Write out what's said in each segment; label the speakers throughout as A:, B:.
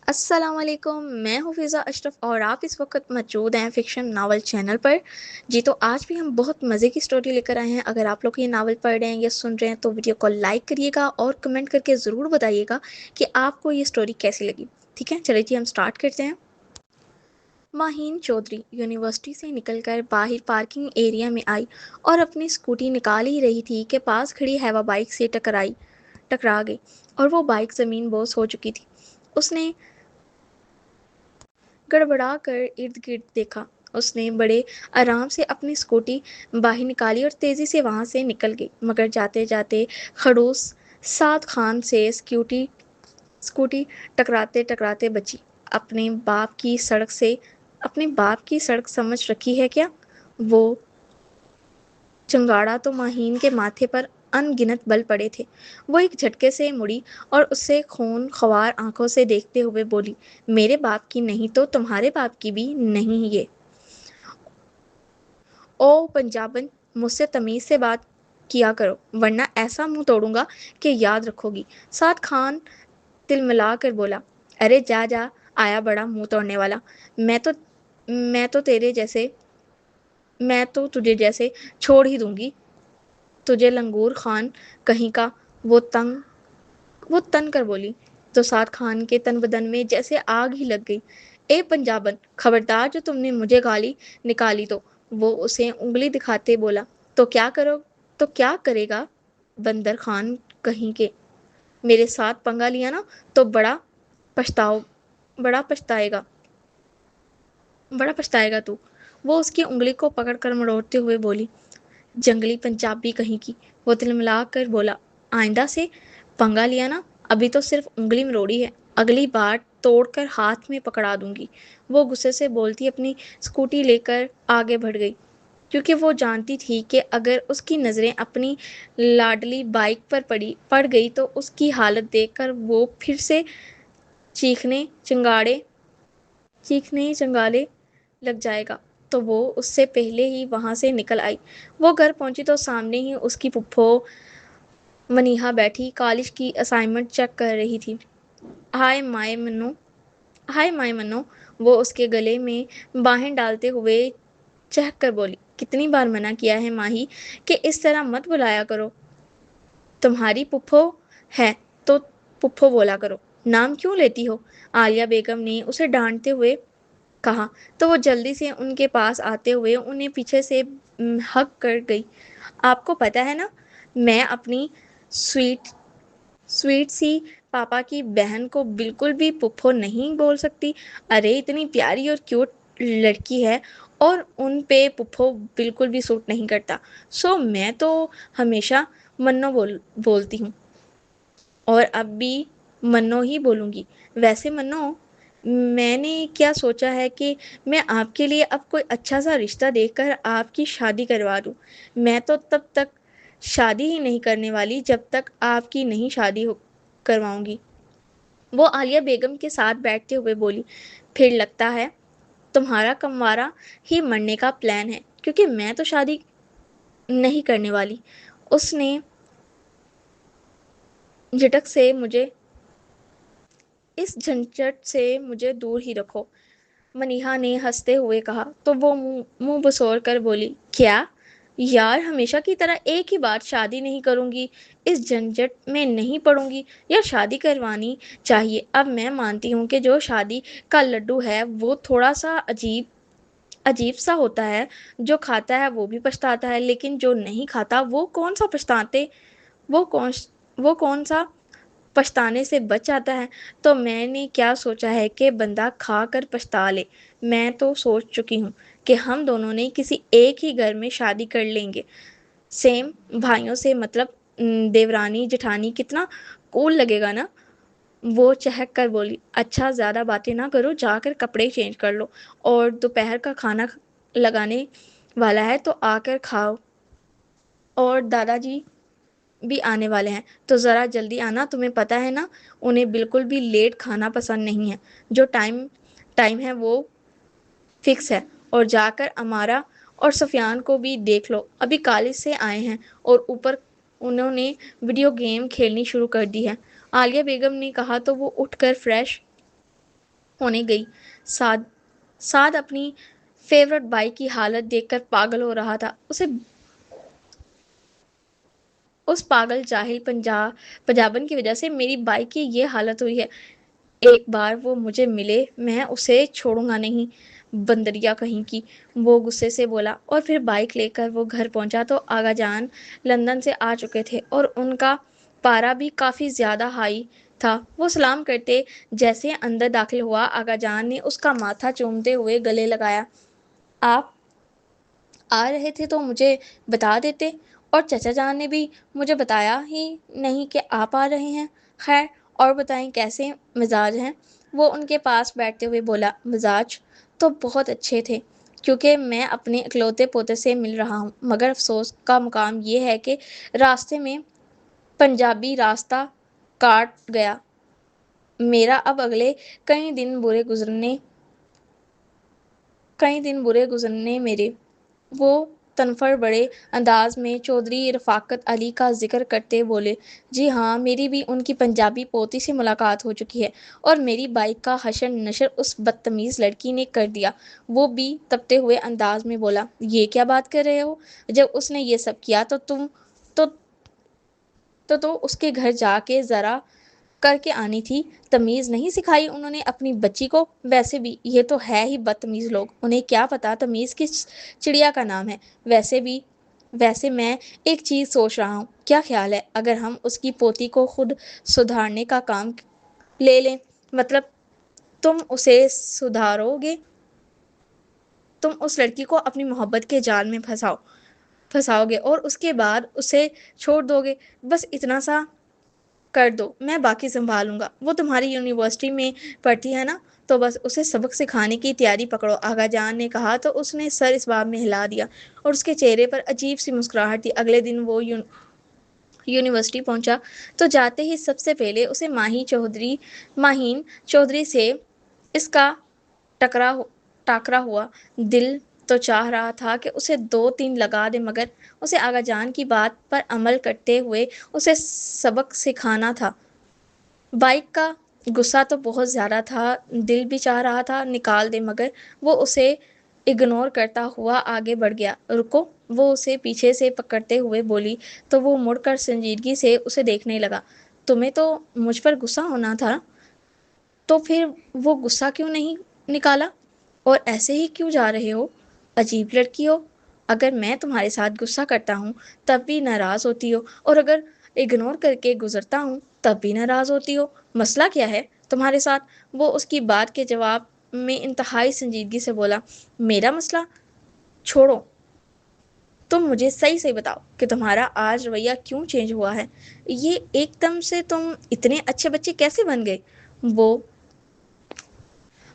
A: السلام علیکم، میں ہوں فضا اشرف اور آپ اس وقت موجود ہیں فکشن ناول چینل پر۔ جی تو آج بھی ہم بہت مزے کی سٹوری لے کر آئے ہیں۔ اگر آپ لوگ یہ ناول پڑھ رہے ہیں یا سن رہے ہیں تو ویڈیو کو لائک کریے گا اور کمنٹ کر کے ضرور بتائیے گا کہ آپ کو یہ سٹوری کیسی لگی۔ ٹھیک ہے، چلیے جی ہم سٹارٹ کرتے ہیں۔ ماہین چودھری یونیورسٹی سے نکل کر باہر پارکنگ ایریا میں آئی اور اپنی اسکوٹی نکال ہی رہی تھی کہ پاس کھڑی ہیوا بائک سے ٹکرا گئی اور وہ بائک زمین بوس ہو چکی تھی۔ اس نے گڑبڑا کر ارد گرد دیکھا۔ اس نے بڑے آرام سے اپنی اسکوٹی باہر نکالی اور تیزی سے وہاں سے نکل گئی، مگر جاتے جاتے خڑوس سعد خان سے اسکوٹی ٹکراتے ٹکراتے بچی۔ اپنے باپ کی سڑک سمجھ رکھی ہے کیا؟ وہ چنگاڑا تو ماہین کے ماتھے پر ان گنت بل پڑے تھے۔ وہ ایک جھٹکے سے مڑی اور اسے خون خوار آنکھوں سے دیکھتے ہوئے بولی، میرے باپ کی نہیں تو تمہارے باپ کی بھی نہیں یہ۔ او پنجابن، مجھ سے تمیز سے بات کیا کرو ورنہ ایسا منہ توڑوں گا کہ یاد رکھو گی۔ سعد خان تلملا کر بولا، ارے جا جا، آیا بڑا منہ توڑنے والا۔ میں تو تجھے جیسے چھوڑ ہی دوں گی تجھے لنگور خان کہیں کا۔ وہ تن کر بولی تو سعد خان کے تن بدن میں جیسے آگ ہی لگ گئی۔ اے پنجابن، خبردار جو تم نے مجھے گالی نکالی تو۔ وہ اسے انگلی دکھاتے بولا، تو کیا کرے گا بندر خان کہیں کے، میرے ساتھ پنگا لیا نا تو بڑا پچھتائے گا تو۔ وہ اس کی انگلی کو پکڑ کر مڑوڑتے ہوئے بولی، جنگلی پنجابی کہیں کی۔ وہ تلملا کر بولا، آئندہ سے پنگا لیا نا، ابھی تو صرف انگلی مروڑی ہے، اگلی بار توڑ کر ہاتھ میں پکڑا دوں گی۔ وہ غصے سے بولتی اپنی اسکوٹی لے کر آگے بڑھ گئی، کیونکہ وہ جانتی تھی کہ اگر اس کی نظریں اپنی لاڈلی بائک پر پڑ گئی تو اس کی حالت دیکھ کر وہ پھر سے چیخنے چنگالے لگ جائے گا۔ تو وہ اس سے پہلے ہی وہاں سے نکل آئی۔ وہ گھر پہنچی تو سامنے ہی اس کی پھپھو منیہا بیٹھی کالج کی اسائنمنٹ چیک کر رہی تھی۔ ہائے مائے منو، وہ اس کے گلے میں باہیں ڈالتے ہوئے چہک کر بولی، کتنی بار منع کیا ہے ماہی کہ اس طرح مت بلایا کرو۔ تمہاری پھپھو ہے تو پھپھو بولا کرو، نام کیوں لیتی ہو؟ عالیہ بیگم نے اسے ڈانٹتے ہوئے کہا تو وہ جلدی سے ان کے پاس آتے ہوئے انہیں پیچھے سے ہگ کر گئی۔ آپ کو پتہ ہے نا، میں اپنی سویٹ سی پاپا کی بہن کو بالکل بھی پھپھو نہیں بول سکتی۔ ارے اتنی پیاری اور کیوٹ لڑکی ہے اور ان پہ پھپھو بالکل بھی سوٹ نہیں کرتا۔ سو میں تو ہمیشہ منو بولتی ہوں اور اب بھی منو ہی بولوں گی۔ ویسے منو، میں نے کیا سوچا ہے کہ میں آپ کے لیے اب کوئی اچھا سا رشتہ دیکھ کر آپ کی شادی کروا دوں۔ میں تو تب تک شادی ہی نہیں کرنے والی جب تک آپ کی نہیں شادی کرواؤں گی۔ وہ عالیہ بیگم کے ساتھ بیٹھتے ہوئے بولی، پھر لگتا ہے تمہارا کموارا ہی مرنے کا پلان ہے، کیونکہ میں تو شادی نہیں کرنے والی۔ اس نے جھٹک سے اس جھنجٹ سے مجھے دور ہی رکھو، منیہا نے ہنستے ہوئے کہا تو وہ منہ بسور کر بولی، کیا یار، ہمیشہ کی طرح ایک ہی بار شادی نہیں کروں گی، اس جھنجٹ میں نہیں پڑوں گی یا شادی کروانی چاہیے؟ اب میں مانتی ہوں کہ جو شادی کا لڈو ہے وہ تھوڑا سا عجیب سا ہوتا ہے، جو کھاتا ہے وہ بھی پچھتاتا ہے، لیکن جو نہیں کھاتا وہ کون سا پچھتانے سے بچ جاتا ہے۔ تو میں نے کیا سوچا ہے کہ بندہ کھا کر پچھتا لے۔ میں تو سوچ چکی ہوں کہ ہم دونوں نے کسی ایک ہی گھر میں شادی کر لیں گے، سیم بھائیوں سے، مطلب دیورانی جٹھانی، کتنا کول لگے گا نا۔ وہ چہک کر بولی، اچھا زیادہ باتیں نہ کرو، جا کر کپڑے چینج کر لو، اور دوپہر کا کھانا لگانے والا ہے تو آ کر کھاؤ، اور دادا جی بھی آنے والے ہیں تو ذرا جلدی آنا، تمہیں پتہ ہے نا انہیں بالکل بھی لیٹ کھانا پسند نہیں ہے، جو ٹائم ہے وہ فکس ہے۔ اور جا کر امارا اور سفیان کو بھی دیکھ لو، ابھی کالج سے آئے ہیں اور اوپر انہوں نے ویڈیو گیم کھیلنی شروع کر دی ہے۔ عالیہ بیگم نے کہا تو وہ اٹھ کر فریش ہونے گئی۔ سعد سعد اپنی فیورٹ بائک کی حالت دیکھ کر پاگل ہو رہا تھا۔ اس پاگل جاہل پنجابن کی وجہ سے میری بائک کی یہ حالت ہوئی ہے۔ ایک بار وہ مجھے ملے، میں اسے چھوڑوں گا نہیں، بندریا کہیں کی، وہ غصے سے بولا، اور پھر بائک لے کر وہ گھر پہنچا تو آغا جان لندن سے آ چکے تھے اور ان کا پارا بھی کافی زیادہ ہائی تھا۔ وہ سلام کرتے جیسے اندر داخل ہوا، آغا جان نے اس کا ماتھا چومتے ہوئے گلے لگایا۔ آپ آ رہے تھے تو مجھے بتا دیتے، اور چچا جان نے بھی مجھے بتایا ہی نہیں کہ آپ آ رہے ہیں۔ خیر، اور بتائیں کیسے مزاج ہیں؟ وہ ان کے پاس بیٹھتے ہوئے بولا۔ مزاج تو بہت اچھے تھے، کیونکہ میں اپنے اکلوتے پوتے سے مل رہا ہوں، مگر افسوس کا مقام یہ ہے کہ راستے میں پنجابی راستہ کاٹ گیا میرا۔ اب اگلے کئی دن برے گزرنے میرے۔ وہ تنفر بڑے انداز میں چودھری رفاقت علی کا ذکر کرتے بولے۔ جی ہاں، میری بھی ان کی پنجابی پوتی سے ملاقات ہو چکی ہے، اور میری بائک کا حشر نشر اس بدتمیز لڑکی نے کر دیا۔ وہ بھی تپتے ہوئے انداز میں بولا۔ یہ کیا بات کر رہے ہو؟ جب اس نے یہ سب کیا تو تو اس کے گھر جا کے ذرا کر کے آنی تھی۔ تمیز نہیں سکھائی انہوں نے اپنی بچی کو؟ ویسے بھی یہ تو ہے ہی بدتمیز لوگ، انہیں کیا پتا تمیز کس چڑیا کا نام ہے۔ ویسے میں ایک چیز سوچ رہا ہوں، کیا خیال ہے اگر ہم اس کی پوتی کو خود سدھارنے کا کام لے لیں؟ مطلب تم اسے سدھارو گے؟ تم اس لڑکی کو اپنی محبت کے جال میں پھنساؤ گے اور اس کے بعد اسے چھوڑ دو گے؟ بس اتنا سا کر دو، میں باقی سنبھالوں گا۔ وہ تمہاری یونیورسٹی میں پڑھتی ہے نا، تو بس اسے سبق سکھانے کی تیاری پکڑو، آغا جان نے کہا تو اس نے سر اس باب میں ہلا دیا، اور اس کے چہرے پر عجیب سی مسکراہٹ تھی۔ اگلے دن وہ یونیورسٹی پہنچا تو جاتے ہی سب سے پہلے اسے ماہین چودھری سے اس کا ٹاکرا ہوا۔ دل تو چاہ رہا تھا کہ اسے 2-3 لگا دے، مگر اسے آغا جان کی بات پر عمل کرتے ہوئے اسے سبق سکھانا تھا۔ بائک کا غصہ تو بہت زیادہ تھا، دل بھی چاہ رہا تھا نکال دے، مگر وہ اسے اگنور کرتا ہوا آگے بڑھ گیا۔ رکو، وہ اسے پیچھے سے پکڑتے ہوئے بولی تو وہ مڑ کر سنجیدگی سے اسے دیکھنے لگا۔ تمہیں تو مجھ پر غصہ ہونا تھا، تو پھر وہ غصہ کیوں نہیں نکالا، اور ایسے ہی کیوں جا رہے ہو؟ عجیب لڑکی ہو، اگر میں تمہارے ساتھ غصہ کرتا ہوں تب بھی ناراض ہوتی ہو، اور اگر اگنور کر کے گزرتا ہوں تب بھی ناراض ہوتی ہو۔ مسئلہ کیا ہے تمہارے ساتھ؟ وہ اس کی بات کے جواب میں انتہائی سنجیدگی سے بولا۔ میرا مسئلہ چھوڑو، تم مجھے صحیح سے بتاؤ کہ تمہارا آج رویہ کیوں چینج ہوا ہے؟ یہ ایک دم سے تم اتنے اچھے بچے کیسے بن گئے؟ وہ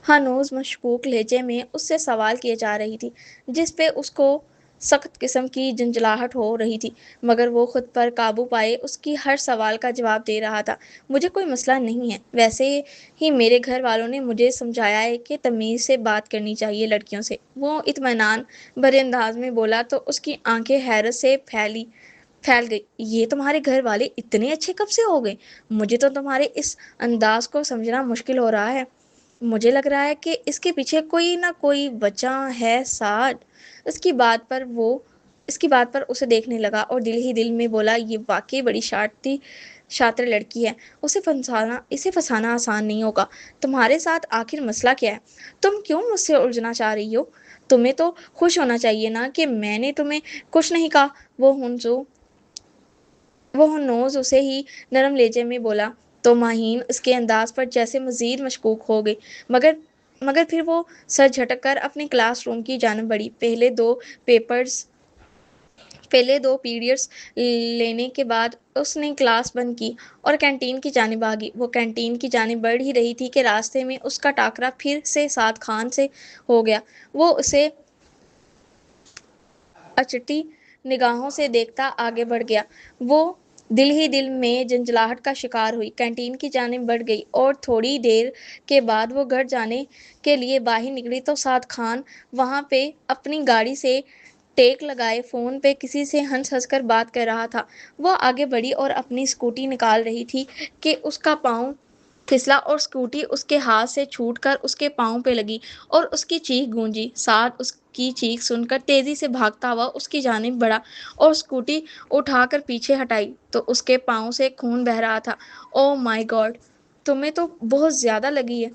A: ہنوز مشکوک لہجے میں اس سے سوال کیے جا رہی تھی، جس پہ اس کو سخت قسم کی جھنجھلاہٹ ہو رہی تھی، مگر وہ خود پر قابو پائے اس کی ہر سوال کا جواب دے رہا تھا۔ مجھے کوئی مسئلہ نہیں ہے، ویسے ہی میرے گھر والوں نے مجھے سمجھایا ہے کہ تمیز سے بات کرنی چاہیے لڑکیوں سے۔ وہ اطمینان بھرے انداز میں بولا تو اس کی آنکھیں حیرت سے پھیل گئی۔ یہ تمہارے گھر والے اتنے اچھے کب سے ہو گئے؟ مجھے تو تمہارے اس انداز کو سمجھنا مشکل ہو رہا ہے۔ مجھے لگ رہا ہے کہ اس کے پیچھے کوئی نہ کوئی وجہ ہے سعد۔ اس کی بات پر اسے دیکھنے لگا اور دل ہی دل میں بولا، یہ واقعی بڑی شاطر لڑکی ہے، اسے پھنسانا آسان نہیں ہوگا۔ تمہارے ساتھ آخر مسئلہ کیا ہے؟ تم کیوں مجھ سے الجھنا چاہ رہی ہو؟ تمہیں تو خوش ہونا چاہیے نا کہ میں نے تمہیں کچھ نہیں کہا۔ وہ ہنوز اسے ہی نرم لہجے میں بولا تو ماہین اس کے انداز پر جیسے مزید مشکوک ہو گئی، مگر پھر وہ سر جھٹک کر اپنے کلاس روم کی جانب بڑھی۔ پہلے دو پیریڈز لینے کے بعد اس نے کلاس بند کی اور کینٹین کی جانب آگئی۔ وہ کینٹین کی جانب بڑھ ہی رہی تھی کہ راستے میں اس کا ٹاکرا پھر سے سعد خان سے ہو گیا۔ وہ اسے اچٹی نگاہوں سے دیکھتا آگے بڑھ گیا۔ وہ دل ہی دل میں جھنجھلاہٹ کا شکار ہوئی، کینٹین کی جانب بڑھ گئی، اور تھوڑی دیر کے بعد وہ گھر جانے کے لیے باہر نکلی تو سعد خان وہاں پہ اپنی گاڑی سے ٹیک لگائے فون پہ کسی سے ہنس کر بات کر رہا تھا۔ وہ آگے بڑھی اور اپنی اسکوٹی نکال رہی تھی کہ اس کا پاؤں پھسلا اور اسکوٹی اس کے ہاتھ سے چھوٹ کر اس کے پاؤں پہ لگی اور اس کی چیخ گونجی۔ سعد اس کی چیخ سن کر تیزی سے بھاگتا ہوا اس کی جانب بڑھا اور اسکوٹی اٹھا کر پیچھے ہٹائی تو اس کے پاؤں سے خون بہہ رہا تھا۔ او مائی گاڈ، تمہیں تو بہت زیادہ لگی ہے،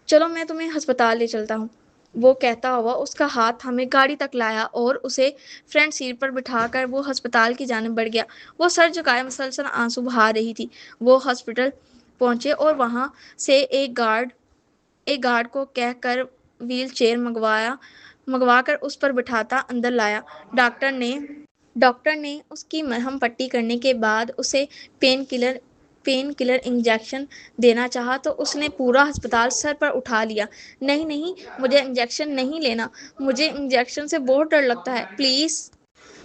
A: چلو میں تمہیں ہسپتال لے چلتا ہوں، وہ کہتا ہوا اس کا ہاتھ ہمیں گاڑی تک لایا اور اسے فرنٹ سیٹ پر بٹھا کر وہ ہسپتال کی جانب بڑھ گیا۔ وہ سر جھکائے مسلسل آنسو بہا رہی تھی۔ وہ ہسپتال پہنچے اور وہاں سے ایک گارڈ کو کہہ کر ویل چیئر منگوا کر اس پر بٹھاتا اندر لایا۔ ڈاکٹر نے اس کی مرہم پٹی کرنے کے بعد اسے پین کلر انجیکشن دینا چاہا تو اس نے پورا ہسپتال سر پر اٹھا لیا۔ نہیں نہیں، مجھے انجیکشن نہیں لینا، مجھے انجیکشن سے بہت ڈر لگتا ہے، پلیز،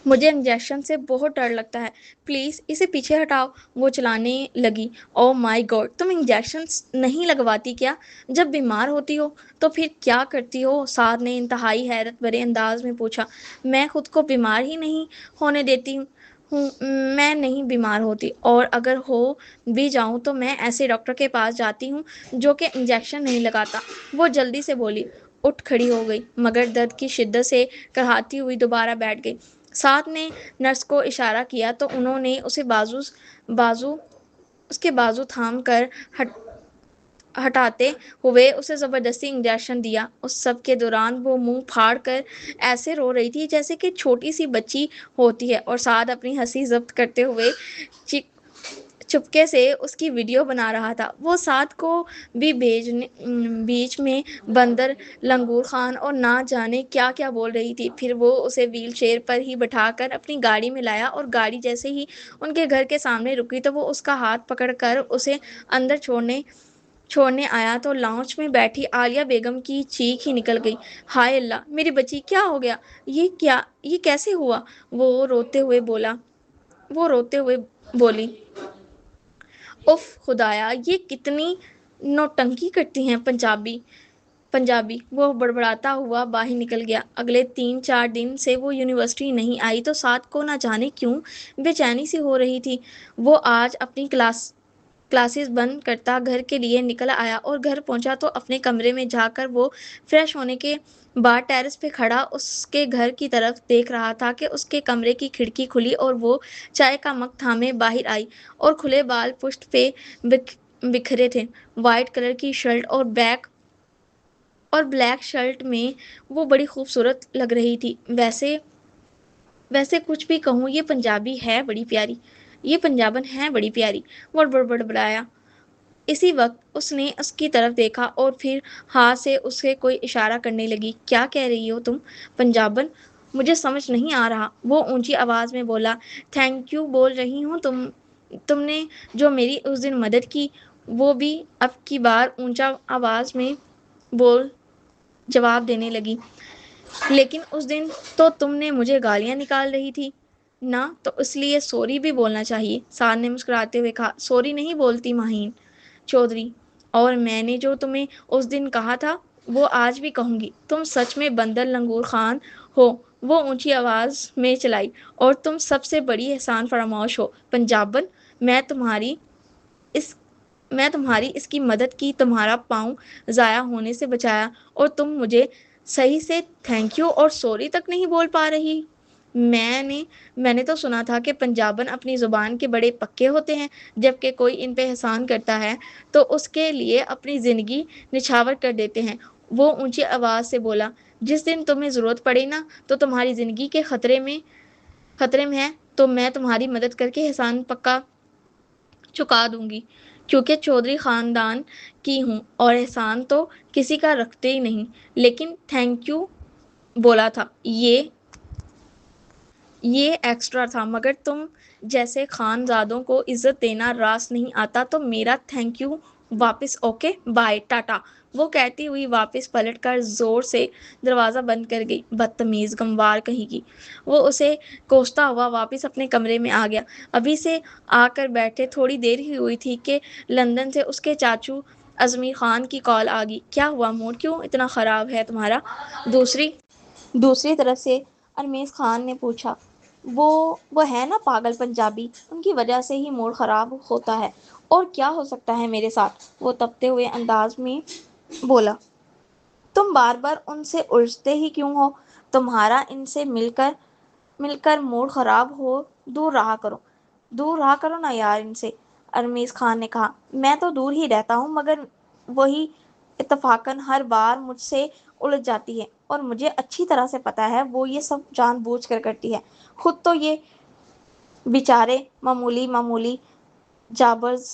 A: مجھے انجیکشن سے بہت ڈر لگتا ہے، پلیز اسے پیچھے ہٹاؤ، وہ چلانے لگی۔ او مائی گاڈ، تم انجیکشن نہیں لگواتی کیا؟ جب بیمار ہوتی ہو تو پھر کیا کرتی ہو؟ سعد نے انتہائی حیرت بھرے انداز میں پوچھا۔ میں خود کو بیمار ہی نہیں ہونے دیتی ہوں، میں نہیں بیمار ہوتی، اور اگر ہو بھی جاؤں تو میں ایسے ڈاکٹر کے پاس جاتی ہوں جو کہ انجیکشن نہیں لگاتا، وہ جلدی سے بولی۔ اٹھ کھڑی ہو گئی مگر درد کی شدت سے کڑھاتی ہوئی دوبارہ بیٹھ گئی۔ سعد نے نرس کو اشارہ کیا تو انہوں نے اس کے بازو تھام کر ہٹاتے ہوئے اسے زبردستی انجیکشن دیا۔ اس سب کے دوران وہ منہ پھاڑ کر ایسے رو رہی تھی جیسے کہ چھوٹی سی بچی ہوتی ہے، اور سعد اپنی ہنسی ضبط کرتے ہوئے چپکے سے اس کی ویڈیو بنا رہا تھا۔ وہ سعد کو بھی بیچ میں بندر، لنگور خان اور نہ جانے کیا کیا بول رہی تھی۔ پھر وہ اسے ویل چیئر پر ہی بٹھا کر اپنی گاڑی میں لایا اور گاڑی جیسے ہی ان کے گھر کے سامنے رکی تو وہ اس کا ہاتھ پکڑ کر اسے اندر چھوڑنے آیا تو لاؤنج میں بیٹھی عالیہ بیگم کی چیخ ہی نکل گئی۔ ہائے اللہ، میری بچی، کیا ہو گیا؟ یہ کیسے ہوا؟ وہ روتے ہوئے بولی۔ اف خدایا، یہ کتنی نوٹنکی کرتی ہیں پنجابی، وہ بڑبڑاتا ہوا باہر نکل گیا۔ اگلے 3-4 دن سے وہ یونیورسٹی نہیں آئی تو سعد کو نہ جانے کیوں بے چینی سی ہو رہی تھی۔ وہ آج اپنی کلاسز بند کرتا گھر کے لیے نکل آیا اور گھر پہنچا تو اپنے کمرے میں جا کر وہ فریش ہونے کے بعد ٹیرس پہ کھڑا اس کے گھر کی طرف دیکھ رہا تھا کہ اس کے کمرے کی کھڑکی کھلی اور وہ چائے کا مگ تھامے باہر آئی اور کھلے بال پشت پہ بکھرے تھے۔ وائٹ کلر کی شرٹ اور بلیک شرٹ میں وہ بڑی خوبصورت لگ رہی تھی۔ ویسے کچھ بھی کہوں، یہ پنجابن ہے بڑی پیاری، وہ بڑبڑایا۔ اسی وقت اس نے اس کی طرف دیکھا اور پھر ہاتھ سے اسے کوئی اشارہ کرنے لگی۔ کیا کہہ رہی ہو تم پنجابن؟ مجھے سمجھ نہیں آ رہا، وہ اونچی آواز میں بولا۔ تھینک یو بول رہی ہوں، تم نے جو میری اس دن مدد کی، وہ بھی اب کی بار اونچا آواز میں جواب دینے لگی۔ لیکن اس دن تو تم نے مجھے گالیاں نکال رہی تھی نا، تو اس لیے سوری بھی بولنا چاہیے، سعد نے مسکراتے ہوئے کہا۔ سوری نہیں بولتی ماہین چودھری، اور میں نے جو تمہیں اس دن کہا تھا وہ آج بھی کہوں گی، تم سچ میں بندر لنگور خان ہو، وہ اونچی آواز میں چلائی، اور تم سب سے بڑی احسان فراموش ہو پنجابن۔ میں تمہاری اس کی مدد کی، تمہارا پاؤں ضائع ہونے سے بچایا، اور تم مجھے صحیح سے تھینک یو اور سوری تک نہیں بول پا رہی۔ میں نے تو سنا تھا کہ پنجابن اپنی زبان کے بڑے پکے ہوتے ہیں، جب کہ کوئی ان پہ احسان کرتا ہے تو اس کے لیے اپنی زندگی نچھاور کر دیتے ہیں، وہ اونچی آواز سے بولا۔ جس دن تمہیں ضرورت پڑے نا، تو تمہاری زندگی کے خطرے میں ہے تو میں تمہاری مدد کر کے احسان پکا چکا دوں گی، کیونکہ چودھری خاندان کی ہوں اور احسان تو کسی کا رکھتے ہی نہیں، لیکن تھینک یو بولا تھا، یہ ایکسٹرا تھا، مگر تم جیسے خانزادوں کو عزت دینا راس نہیں آتا تو میرا تھینک یو واپس، اوکے بائے ٹاٹا، وہ کہتی ہوئی واپس پلٹ کر زور سے دروازہ بند کر گئی۔ بدتمیز، گنوار کہیں کی، وہ اسے کوستا ہوا واپس اپنے کمرے میں آ گیا۔ ابھی سے آ کر بیٹھے تھوڑی دیر ہی ہوئی تھی کہ لندن سے اس کے چاچو ازمیر خان کی کال آ گئی۔ کیا ہوا، موڈ کیوں اتنا خراب ہے تمہارا؟ دوسری طرف سے ارمیز خان نے پوچھا۔ وہ ہے نا پاگل پنجابی، ان کی وجہ سے ہی موڈ خراب ہوتا ہے، اور کیا ہو سکتا ہے میرے ساتھ؟ وہ تپتے ہوئے انداز میں بولا۔ تم بار بار ان سے الجھتے ہی کیوں ہو؟ تمہارا ان سے مل کر موڈ خراب ہو، دور رہا کرو۔ دور رہا کرو نا یار ان سے، ارمیز خان نے کہا۔ میں تو دور ہی رہتا ہوں، مگر وہی اتفاقاً ہر بار مجھ سے الجھ جاتی ہے، اور مجھے اچھی طرح سے پتا ہے وہ یہ سب جان بوجھ کر کرتی ہے۔ خود تو یہ بیچارے معمولی معمولی جابرز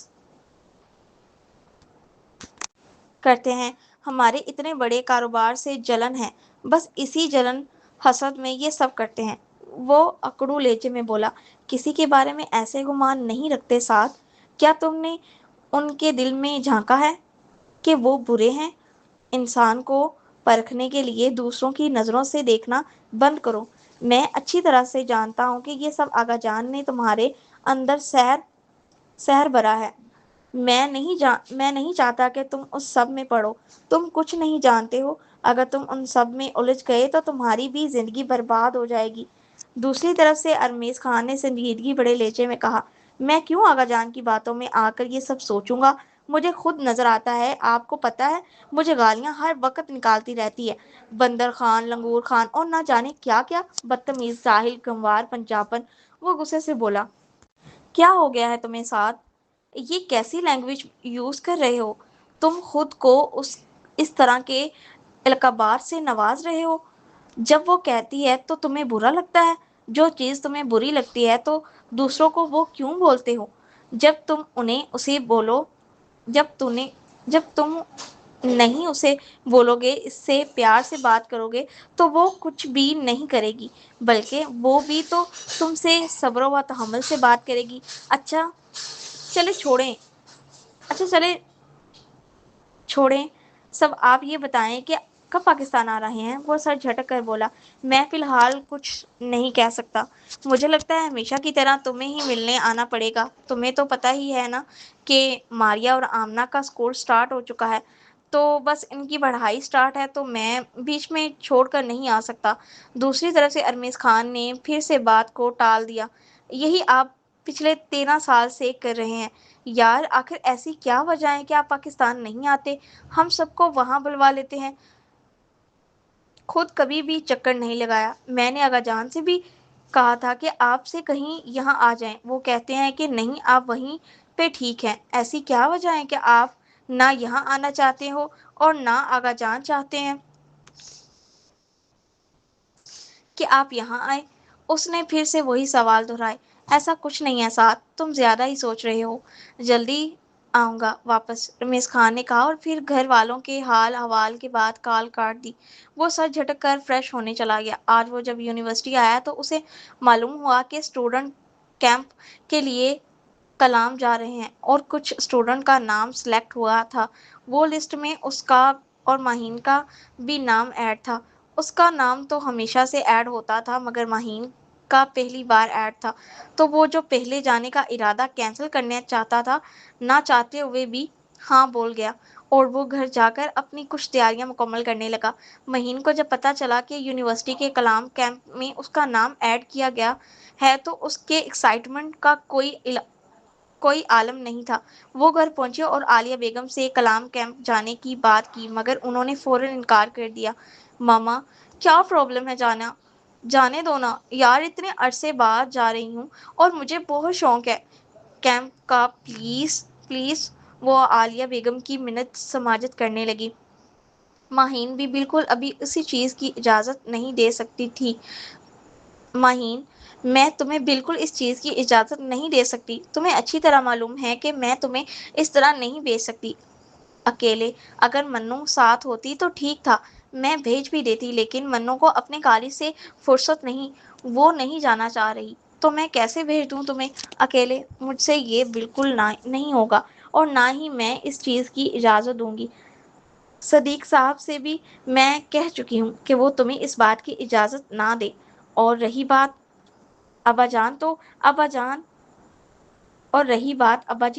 A: کرتے ہیں، ہمارے اتنے بڑے کاروبار سے جلن ہے، بس اسی جلن حسد میں یہ سب کرتے ہیں۔ وہ اکڑو لہجے میں بولا۔ کسی کے بارے میں ایسے گمان نہیں رکھتے سعد۔ کیا تم نے ان کے دل میں جھانکا ہے کہ وہ برے ہیں؟ انسان کو پرکھنے کے لیے دوسروں کی نظروں سے دیکھنا بند کرو۔ میں اچھی طرح سے جانتا ہوں کہ یہ سب آغا جان نے تمہارے اندر سحر بھرا ہے۔ میں نہیں چاہتا کہ تم اس سب میں پڑو۔ تم کچھ نہیں جانتے ہو۔ اگر تم ان سب میں الجھ گئے تو تمہاری بھی زندگی برباد ہو جائے گی۔ دوسری طرف سے ارمیز خان نے سنجیدگی بڑے لہجے میں کہا۔ میں کیوں آغا جان کی باتوں میں آ کر یہ سب سوچوں گا؟ مجھے خود نظر آتا ہے، آپ کو پتہ ہے مجھے گالیاں ہر وقت نکالتی رہتی ہے۔ بندر خان، لنگور خان اور نہ جانے کیا کیا، بدتمیز، جاہل، گنوار، پنجابن۔ وہ غصے سے بولا۔ کیا ہو گیا ہے تمہیں سعد؟ یہ کیسی لینگویج یوز کر رہے ہو؟ تم خود کو اس طرح کے القابات سے نواز رہے ہو؟ جب وہ کہتی ہے تو تمہیں برا لگتا ہے؟ جو چیز تمہیں بری لگتی ہے تو دوسروں کو وہ کیوں بولتے ہو؟ جب تم انہیں اسے بولو جب تم نہیں اسے بولو گے، اس سے پیار سے بات کرو گے، تو وہ کچھ بھی نہیں کرے گی، بلکہ وہ بھی تو تم سے صبر و تحمل سے بات کرے گی۔ اچھا چلے چھوڑیں سب، آپ یہ بتائیں کہ کب پاکستان آ رہے ہیں؟ وہ سر جھٹک کر بولا۔ میں فی الحال کچھ نہیں کہہ سکتا۔ مجھے لگتا ہے ہمیشہ کی طرح تمہیں ہی ملنے آنا پڑے گا۔ تمہیں تو پتہ ہی ہے نا کہ ماریا اور آمنہ کا اسکول سٹارٹ ہو چکا ہے، تو بس ان کی پڑھائی سٹارٹ ہے، تو میں بیچ میں چھوڑ کر نہیں آ سکتا۔ دوسری طرف سے ارمیز خان نے پھر سے بات کو ٹال دیا۔ یہی آپ پچھلے 13 سال سے کر رہے ہیں۔ یار آخر ایسی کیا وجہ ہے کہ آپ پاکستان نہیں آتے؟ ہم سب کو وہاں بلوا لیتے ہیں۔ خود کبھی بھی چکر نہیں لگایا۔ میں نے آغا جان سے بھی کہا تھا کہ آپ سے کہیں یہاں آ جائیں، وہ کہتے ہیں کہ نہیں، آپ وہیں پہ ٹھیک ہیں۔ ایسی کیا وجہ ہے کہ آپ نہ یہاں آنا چاہتے ہو اور نہ آغا جان چاہتے ہیں کہ آپ یہاں آئیں؟ اس نے پھر سے وہی سوال دہرائے۔ ایسا کچھ نہیں ہے سعد، تم زیادہ ہی سوچ رہے ہو۔ جلدی آؤں گا واپس، رمیز خان نے کہا، اور پھر گھر والوں کے حال احوال کے بعد کال کاٹ دی۔ وہ سر جھٹک کر فریش ہونے چلا گیا۔ آج وہ جب یونیورسٹی آیا تو اسے معلوم ہوا کہ اسٹوڈنٹ کیمپ کے لیے کلام جا رہے ہیں، اور کچھ اسٹوڈنٹ کا نام سلیکٹ ہوا تھا۔ وہ لسٹ میں اس کا اور ماہین کا بھی نام ایڈ تھا۔ اس کا نام تو ہمیشہ سے ایڈ ہوتا تھا، مگر ماہین کا پہلی بار ایڈ تھا، تو وہ جو پہلے جانے کا ارادہ کینسل کرنا چاہتا تھا، نہ چاہتے ہوئے بھی ہاں بول گیا، اور وہ گھر جا کر اپنی کچھ تیاریاں مکمل کرنے لگا۔ ماہین کو جب پتہ چلا کہ یونیورسٹی کے کلام کیمپ میں اس کا نام ایڈ کیا گیا ہے تو اس کے ایکسائٹمنٹ کا کوئی عالم نہیں تھا۔ وہ گھر پہنچی اور عالیہ بیگم سے کلام کیمپ جانے کی بات کی، مگر انہوں نے فوراً انکار کر دیا۔ ماما، کیا پرابلم ہے جانے دو نا یار، اتنے عرصے بعد جا رہی ہوں اور مجھے بہت شوق ہے کیمپ کا، پلیز پلیز۔ وہ عالیہ بیگم کی منت سماجت کرنے لگی۔ ماہین بھی بالکل ابھی اسی چیز کی اجازت نہیں دے سکتی تھی۔ ماہین، میں تمہیں بالکل اس چیز کی اجازت نہیں دے سکتی۔ تمہیں اچھی طرح معلوم ہے کہ میں تمہیں اس طرح نہیں بھیج سکتی اکیلے۔ اگر منو ساتھ ہوتی تو ٹھیک تھا، میں بھیج بھی دیتی، لیکن منو کو اپنے کالج سے فرصت نہیں، وہ نہیں جانا چاہ رہی، تو میں کیسے بھیج دوں تمہیں اکیلے؟ مجھ سے یہ بالکل نہیں ہوگا، اور نہ ہی میں اس چیز کی اجازت دوں گی۔ صدیق صاحب سے بھی میں کہہ چکی ہوں کہ وہ تمہیں اس بات کی اجازت نہ دے۔ اور رہی بات ابا جی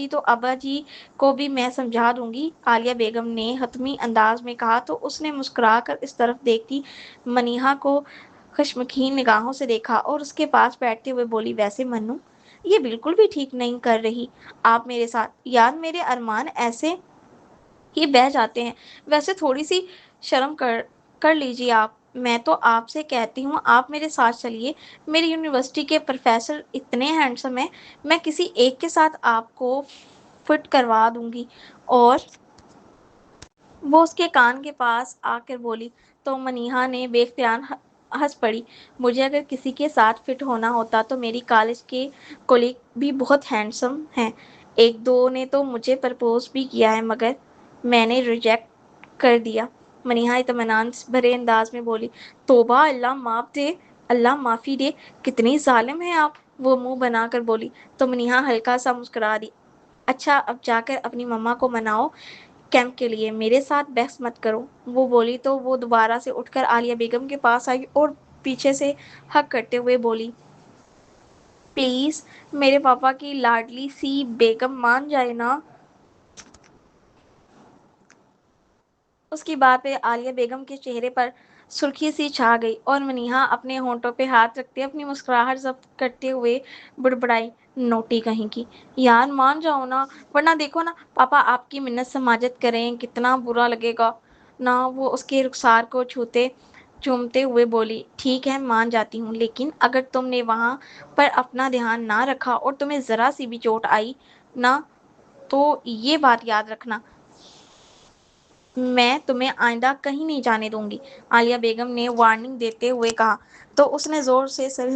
A: تو ابا جی کو بھی میں سمجھا دوں گی، عالیہ بیگم نے حتمی انداز میں کہا، تو اس نے مسکرا کر اس طرف دیکھتی منیہا کو خشمگین نگاہوں سے دیکھا اور اس کے پاس بیٹھتے ہوئے بولی، ویسے منو، یہ بالکل بھی ٹھیک نہیں کر رہی آپ میرے ساتھ، یار میرے ارمان ایسے ہی بہہ جاتے ہیں۔ ویسے تھوڑی سی شرم کر لیجیے آپ، میں تو آپ سے کہتی ہوں آپ میرے ساتھ چلیے، میری یونیورسٹی کے پروفیسر اتنے ہینڈسم ہیں، میں کسی ایک کے ساتھ آپ کو فٹ کروا دوں گی۔ اور وہ اس کے کان کے پاس آ کر بولی تو منیہا نے بے اختیار ہنس پڑی۔ مجھے اگر کسی کے ساتھ فٹ ہونا ہوتا تو میری کالج کے کولیگ بھی بہت ہینڈسم ہیں، ایک دو نے تو مجھے پرپوز بھی کیا ہے مگر میں نے ریجیکٹ کر دیا۔ منیہا اطمینان بھرے انداز میں بولی، توبہ، اللہ معافی دے، کتنی ظالم ہیں آپ، وہ منہ بنا کر بولی تو منیہا ہلکا سا مسکرا دی۔ اچھا اب جا کر اپنی مما کو مناؤ کیمپ کے لیے، میرے ساتھ بحث مت کرو، وہ بولی تو وہ دوبارہ سے اٹھ کر عالیہ بیگم کے پاس آئی اور پیچھے سے ہگ کرتے ہوئے بولی، پلیز میرے پاپا کی لاڈلی سی بیگم مان جائے نا۔ اس کی بات پہ عالیہ بیگم کے چہرے پر سرخی سی چھا گئی اور منیہا اپنے ہونٹوں پہ ہاتھ رکھتے اپنی مسکراہٹ ضبط کرتے ہوئے بڑبڑائی، نوٹی کہیں کی، یار مان جاؤ نا، ورنہ دیکھو نا پاپا آپ کی منت سماجت کریں کتنا برا لگے گا نا۔ وہ اس کے رخسار کو چومتے ہوئے بولی، ٹھیک ہے مان جاتی ہوں، لیکن اگر تم نے وہاں پر اپنا دھیان نہ رکھا اور تمہیں ذرا سی بھی چوٹ آئی نا تو یہ بات یاد رکھنا، میں تمہیں آئندہ کہیں نہیں جانے دوں گی، عالیہ بیگم نے وارننگ دیتے ہوئے کہا تو اس نے زور سے سر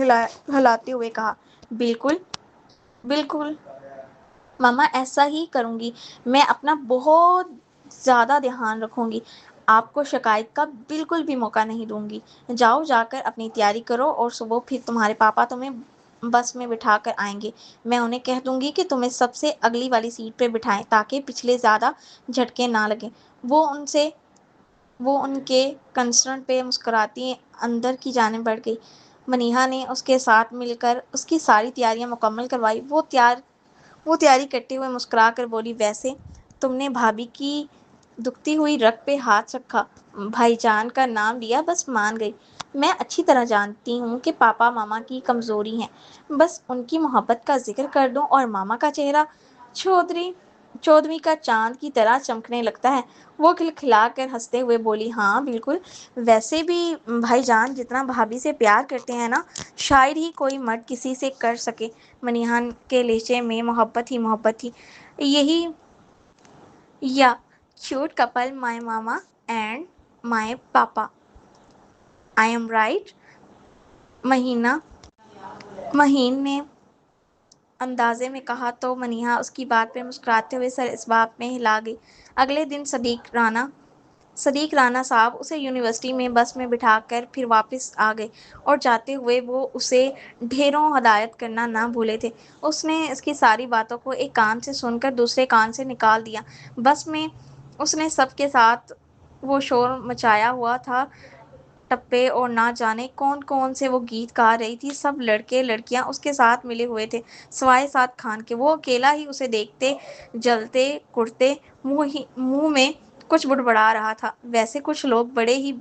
A: ہلاتے ہوئے کہا، بالکل بالکل ماما ایسا ہی کروں گی، میں اپنا بہت زیادہ دھیان رکھوں گی، آپ کو شکایت کا بالکل بھی موقع نہیں دوں گی۔ جاؤ جا کر اپنی تیاری کرو اور صبح پھر تمہارے پاپا تمہیں بس میں بٹھا کر آئیں گے، میں انہیں کہہ دوں گی کہ تمہیں سب سے اگلی والی سیٹ پہ بٹھائیں تاکہ پچھلے زیادہ جھٹکے نہ لگیں۔ وہ ان کے کنسرن پہ مسکراتی اندر کی جانب بڑھ گئی۔ منیہا نے اس کے ساتھ مل کر اس کی ساری تیاریاں مکمل کروائی۔ وہ تیاری کرتے ہوئے مسکرا کر بولی، ویسے تم نے بھابھی کی دکھتی ہوئی رگ پہ ہاتھ رکھا، بھائی جان کا نام لیا، بس مان گئی۔ میں اچھی طرح جانتی ہوں کہ پاپا ماما کی کمزوری ہیں، بس ان کی محبت کا ذکر کر دوں اور ماما کا چہرہ چودھویں کا چاند کی طرح چمکنے لگتا ہے۔ وہ کھلکھلا کر ہنستے ہوئے بولی، ہاں بالکل، ویسے بھی بھائی جان جتنا بھابھی سے پیار کرتے ہیں نا شاید ہی کوئی مرد کسی سے کر سکے۔ منیہا کے لہجے میں محبت ہی محبت تھی۔ یہی یا cute couple my mama and my papa, I am right? Maheen نے اندازے میں کہا تو منیہا اس کی بات پہ مسکراتے ہوئے سر اس بات میں ہلا گئی۔ اگلے دن صدیق رانا صاحب اسے یونیورسٹی میں بس میں بٹھا کر پھر واپس آ گئے اور جاتے ہوئے وہ اسے ڈھیروں ہدایت کرنا نہ بھولے تھے۔ اس نے اس کی ساری باتوں کو ایک کان سے سن کر دوسرے کان سے نکال دیا۔ بس میں اس نے سب کے ساتھ وہ شور مچایا ہوا تھا، ٹپے اور نہ جانے کون کون سے وہ گیت گا رہی تھی، سب لڑکے لڑکیاں اس کے ساتھ ملے ہوئے تھے سوائے سعد خان کے۔ وہ اکیلا ہی اسے دیکھتے جلتے کڑتے منہ میں کچھ بڑبڑا رہا تھا۔ ویسے کچھ لوگ بڑے ہی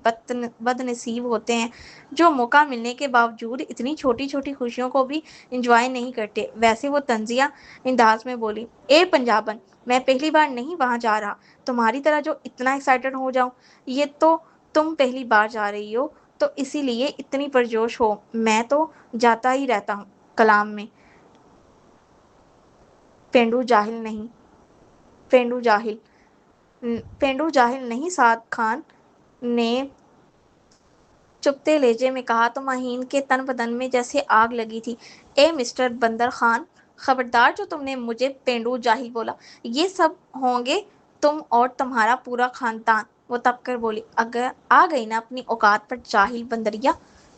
A: بد نصیب ہوتے ہیں جو موقع ملنے کے باوجود اتنی چھوٹی چھوٹی خوشیوں کو بھی انجوائے نہیں کرتے۔ ویسے وہ طنزیہ انداز میں بولی، اے پنجابن، میں پہلی بار نہیں وہاں جا رہا تمہاری طرح جو اتنا ایکسائٹڈ ہو جاؤں، یہ تو تم پہلی بار جا رہی ہو تو اسی لیے اتنی پرجوش ہو، میں تو جاتا ہی رہتا ہوں کلام میں۔ پینڈو جاہل نہیں، سعد خان نے چپتے لہجے میں کہا تو مہین کے تن بدن میں جیسے آگ لگی تھی۔ اے مسٹر بندر خان، خبردار جو تم نے مجھے پینڈو جاہل بولا، یہ سب ہوں گے تم اور تمہارا پورا خاندان۔ وہ تپ کر بولی، آ گئی نا اپنی اوقات پر جاہل بندریا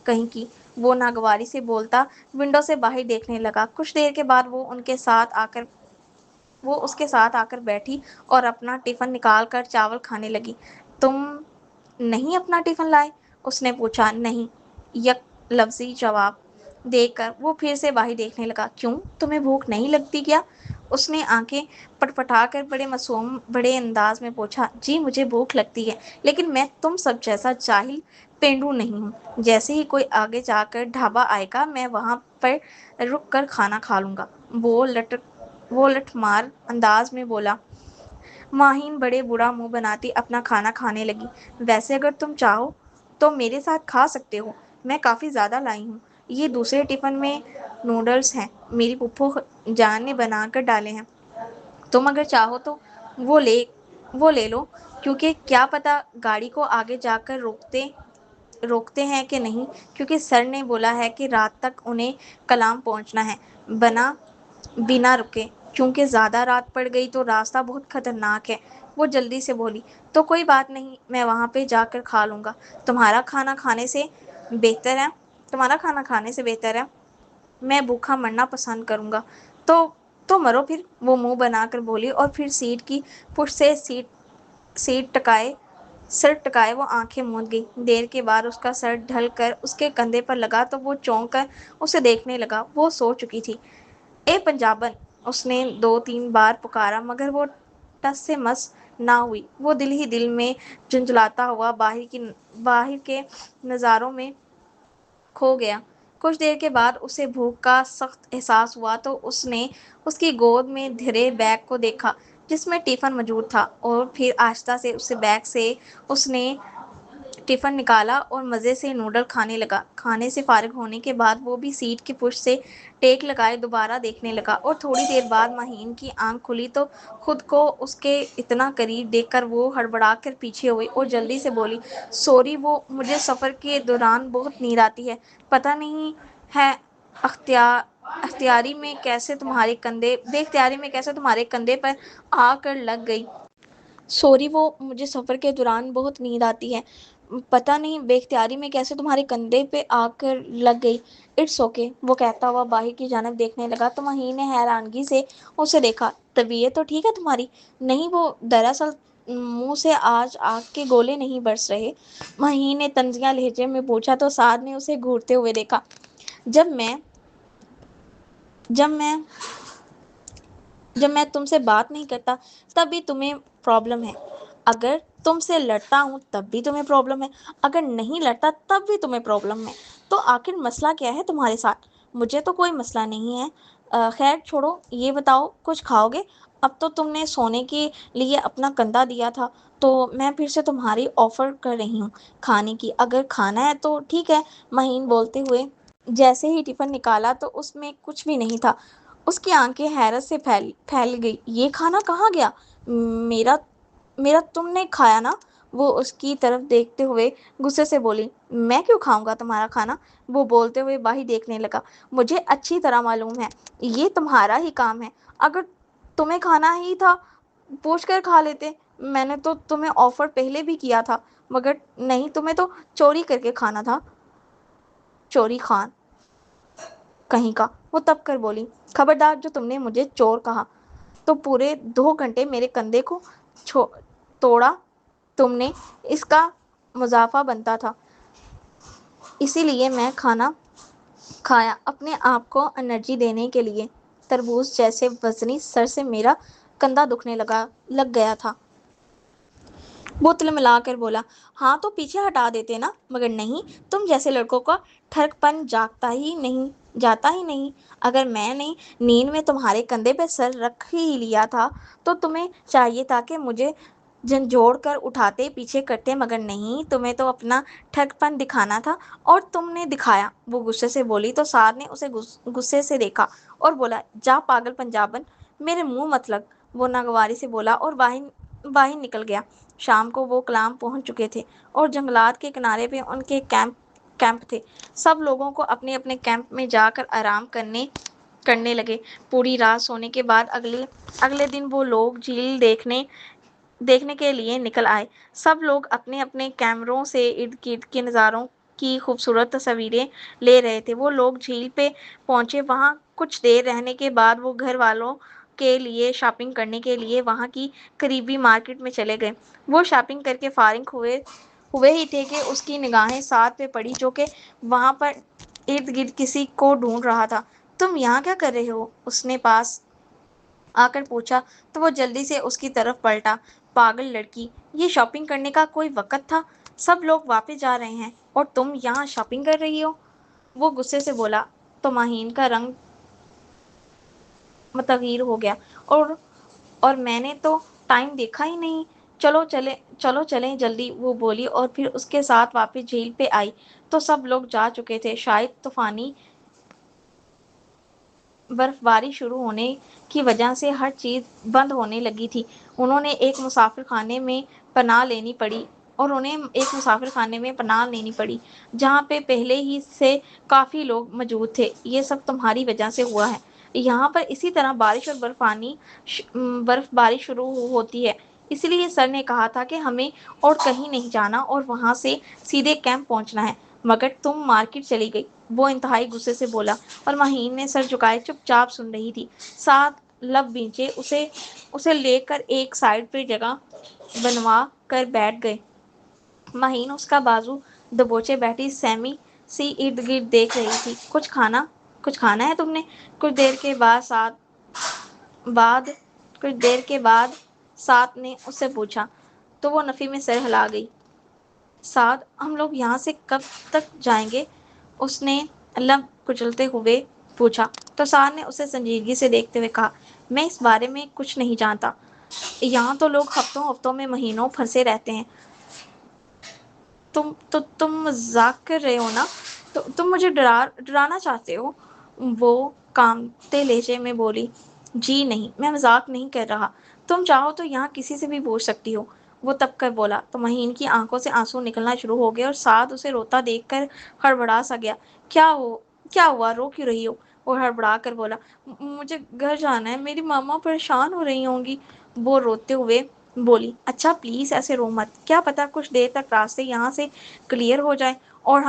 A: کہیں کی۔ وہ ناگواری سے بولتا ونڈو سے باہر دیکھنے لگا۔ کچھ دیر کے بعد وہ اس کے ساتھ آ کر بیٹھی اور اپنا ٹفن نکال کر چاول کھانے لگی۔ تم نہیں اپنا ٹفن لائے؟ اس نے پوچھا۔ نہیں، یک لفظی جواب دے کر وہ پھر سے باہر دیکھنے لگا۔ کیوں، تمہیں بھوک نہیں لگتی کیا؟ اس نے آنکھیں پٹپٹا کر بڑے معصوم بڑے انداز میں پوچھا۔ جی مجھے بھوک لگتی ہے، لیکن میں تم سب جیسا جاہل پینڈو نہیں ہوں۔ جیسے ہی کوئی آگے جا کر ڈھابہ آئے گا میں وہاں پر رک کر کھانا کھا لوں گا۔ وہ لٹ مار انداز میں بولا۔ ماہین بڑے برا منہ بناتی اپنا کھانا کھانے لگی۔ ویسے اگر تم چاہو تو میرے ساتھ کھا سکتے ہو، میں کافی زیادہ لائی ہوں۔ یہ دوسرے ٹفن میں نوڈلز ہیں، میری پھپھو جان نے بنا کر ڈالے ہیں۔ تم اگر چاہو تو وہ لے لو، کیونکہ کیا پتا گاڑی کو آگے جا کر روکتے ہیں کہ نہیں، کیونکہ سر نے بولا ہے کہ رات تک انہیں کلام پہنچنا ہے بنا رکے، کیونکہ زیادہ رات پڑ گئی تو راستہ بہت خطرناک ہے۔ وہ جلدی سے بولی، تو کوئی بات نہیں، میں وہاں پہ جا کر کھا لوں گا۔ تمہارا کھانا کھانے سے بہتر ہے میں بھوکا مرنا پسند کروں گا۔ تو مرو پھر، وہ منہ بنا کر بولی، اور پھر سیٹ کی پشت سے سر ٹکائے وہ آنکھیں موند گئی۔ دیر کے بعد اس کا سر ڈھل کر اس کے کندھے پر لگا تو وہ چونک کر اسے دیکھنے لگا۔ وہ سو چکی تھی۔ اے پنجابن، اس نے 2-3 بار پکارا، مگر وہ ٹس سے مس نہ ہوئی۔ وہ دل ہی دل میں جھنجھلاتا ہوا باہر کے نظاروں میں کھو گیا۔ کچھ دیر کے بعد اسے بھوک کا سخت احساس ہوا تو اس نے اس کی گود میں دھرے بیگ کو دیکھا جس میں ٹفن موجود تھا، اور پھر آہستہ سے اس بیگ سے اس نے ٹفن نکالا اور مزے سے نوڈل کھانے لگا۔ کھانے سے فارغ ہونے کے بعد وہ بھی سیٹ کی پشت سے ٹیک لگائے دوبارہ دیکھنے لگا، اور تھوڑی دیر بعد ماہین کی آنکھ کھلی تو خود کو اس کے اتنا قریب دیکھ کر وہ ہڑبڑا کر پیچھے ہوئی اور جلدی سے بولی، سوری، وہ مجھے سفر کے دوران بہت نیند آتی ہے، پتہ نہیں ہے بے اختیاری میں کیسے تمہارے کندھے پر آ کر لگ گئی۔ سوری، وہ مجھے سفر کے دوران بہت نیند آتی ہے، پتہ نہیں بے اختیاری میں کیسے تمہارے کندھے پہ آ کر لگ گئی۔ اٹس اوکے، وہ کہتا ہوا باہر کی جانب دیکھنے لگا تو ماہین نے حیرانگی سے اسے دیکھا۔ طبیعت تو ٹھیک ہے تمہاری؟ نہیں، وہ دراصل منہ سے آج آگ کے گولے نہیں برس رہے، ماہین نے طنزیہ لہجے میں پوچھا تو سعد نے اسے گھورتے ہوئے دیکھا۔ جب میں تم سے بات نہیں کرتا تب بھی تمہیں پرابلم ہے، اگر تم سے لڑتا ہوں تب بھی تمہیں پرابلم ہے، اگر نہیں لڑتا تب بھی تمہیں پرابلم ہے، تو آخر مسئلہ کیا ہے تمہارے ساتھ؟ مجھے تو کوئی مسئلہ نہیں ہے۔ خیر چھوڑو، یہ بتاؤ کچھ کھاؤ گے؟ اب تو تم نے سونے کے لیے اپنا کندھا دیا تھا تو میں پھر سے تمہاری آفر کر رہی ہوں کھانے کی، اگر کھانا ہے تو ٹھیک ہے، ماہین بولتے ہوئے جیسے ہی ٹفن نکالا تو اس میں کچھ بھی نہیں تھا۔ اس کی آنکھیں حیرت سے پھیل گئی۔ یہ کھانا کہاں گیا؟ میرا تم نے کھایا نا؟ وہ اس کی طرف دیکھتے ہوئے غصے سے بولی۔ میں کیوں کھاؤں گا تمہارا کھانا؟ وہ بولتے ہوئے باہر دیکھنے لگا۔ مجھے اچھی طرح معلوم ہے یہ تمہارا ہی کام ہے، اگر تمہیں کھانا ہی تھا پوچھ کر کھا لیتے، میں نے تو تمہیں آفر پہلے بھی کیا تھا، مگر نہیں، تمہیں تو چوری کر کے کھانا تھا۔ چوری خان کہیں کا، وہ تب کر بولی۔ خبردار، جو تم نے مجھے چور کہا تو پورے 2 گھنٹے میرے کندھے کو توڑا تم نے، اس کا مضافہ بنتا تھا، اسی لیے میں کھانا کھایا اپنے آپ کو انرجی دینے کے لیے۔ تربوز جیسے وزنی سر سے میرا کندھا دکھنے لگ گیا تھا۔ وہ تلملا کر بولا، ہاں تو پیچھے ہٹا دیتے نا، مگر نہیں، تم جیسے لڑکوں کا ٹھرک پن جاتا ہی نہیں۔ اگر میں نے نیند میں تمہارے کندھے پہ سر رکھ ہی لیا تھا تو تمہیں چاہیے تھا کہ مجھے جھنجھوڑ کر اٹھاتے پیچھے کرتے، مگر نہیں، تمہیں تو اپنا ٹھرک پن دکھانا تھا اور تم نے دکھایا۔ وہ غصے سے بولی تو سعد نے اسے غصے سے دیکھا اور بولا، جا پاگل پنجابن، میرے منہ مت لگ۔ وہ ناگواری سے بولا اور باہر نکل گیا۔ شام کو وہ کلام پہنچ چکے تھے اور جنگلات کے کنارے پہ ان کے کیمپ تھے۔ سب لوگوں کو اپنے اپنے کیمپ میں جا کر آرام کرنے لگے۔ پوری رات سونے کے بعد اگلے دن وہ لوگ جھیل دیکھنے کے لیے نکل آئے۔ سب لوگ اپنے اپنے کیمروں سے ارد گرد کے نظاروں کی خوبصورت تصاویریں لے رہے تھے۔ وہ لوگ جھیل پہ پہنچے، وہاں کچھ دیر رہنے کے بعد وہ گھر والوں کے لیے شاپنگ کرنے کے لیے وہاں کی قریبی مارکیٹ میں چلے گئے۔ وہ شاپنگ کر کے فارغ ہوئے ہی تھے کہ اس کی نگاہیں سعد پہ پڑی، جو کہ وہاں پر ارد گرد کسی کو ڈھونڈ رہا تھا۔ تم یہاں کیا کر رہے ہو؟ اس نے پاس آ کر پوچھا تو وہ جلدی سے اس کی طرف پلٹا۔ پاگل لڑکی، یہ شاپنگ کرنے کا کوئی وقت تھا؟ سب لوگ واپس جا رہے ہیں اور تم یہاں شاپنگ کر رہی ہو؟ وہ غصے سے بولا تو ماہین کا رنگ متغیر ہو گیا، اور میں نے تو ٹائم دیکھا ہی نہیں۔ چلو چلیں جلدی، وہ بولی اور پھر اس کے ساتھ واپس جھیل پہ آئی تو سب لوگ جا چکے تھے۔ شاید طوفانی برف باری شروع ہونے کی وجہ سے ہر چیز بند ہونے لگی تھی۔ انہیں ایک مسافر خانے میں پناہ لینی پڑی جہاں پہ پہلے ہی سے کافی لوگ موجود تھے۔ یہ سب تمہاری وجہ سے ہوا ہے۔ یہاں پر اسی طرح بارش اور برف باری شروع ہوتی ہے، اسی لیے سر نے کہا تھا کہ ہمیں اور کہیں نہیں جانا اور وہاں سے سیدھے کیمپ پہنچنا ہے۔ مگر تم مارکیٹ چلی گئی، وہ انتہائی غصے سے بولا، اور مہین نے سر جھکائے چپ چاپ سن رہی تھی۔ سات لب بینچے اسے لے کر ایک سائیڈ پہ جگہ بنوا کر بیٹھ گئے۔ مہین اس کا بازو دبوچے بیٹھی سیمی سی ارد گرد دیکھ رہی تھی۔ کچھ کھانا ہے تم نے؟ کچھ دیر کے بعد سات نے اس سے پوچھا تو وہ نفی میں سر ہلا گئی۔ سعد، ہم لوگ یہاں سے کب تک جائیں گے؟ اس نے لب کچلتے ہوئے پوچھا تو سعد نے اسے سنجیدگی سے دیکھتے ہوئے کہا، میں اس بارے میں کچھ نہیں جانتا۔ یہاں تو لوگ ہفتوں میں مہینوں پھنسے رہتے ہیں۔ تم مذاق کر رہے ہو نا؟ تم مجھے ڈرانا چاہتے ہو؟ وہ کانپتے لہجے میں بولی، جی نہیں، میں مذاق نہیں کر رہا۔ تم چاہو تو یہاں کسی سے بھی پوچھ سکتی ہو۔ وہ تب کر بولا تو مہین کی آنکھوں سے آنسو نکلنا شروع ہو گئے اور سعد اسے روتا دیکھ کر ہڑبڑا سا گیا۔ کیا ہوا؟ رو کیوں رہی ہو؟ وہ ہڑبڑا کر بولا، مجھے گھر جانا ہے، میری ماما پریشان ہو رہی ہوں گی۔ وہ روتے ہوئے بولی، اچھا پلیز ایسے رو مت، کیا پتا کچھ دیر تک راستے یہاں سے کلیئر ہو جائیں اور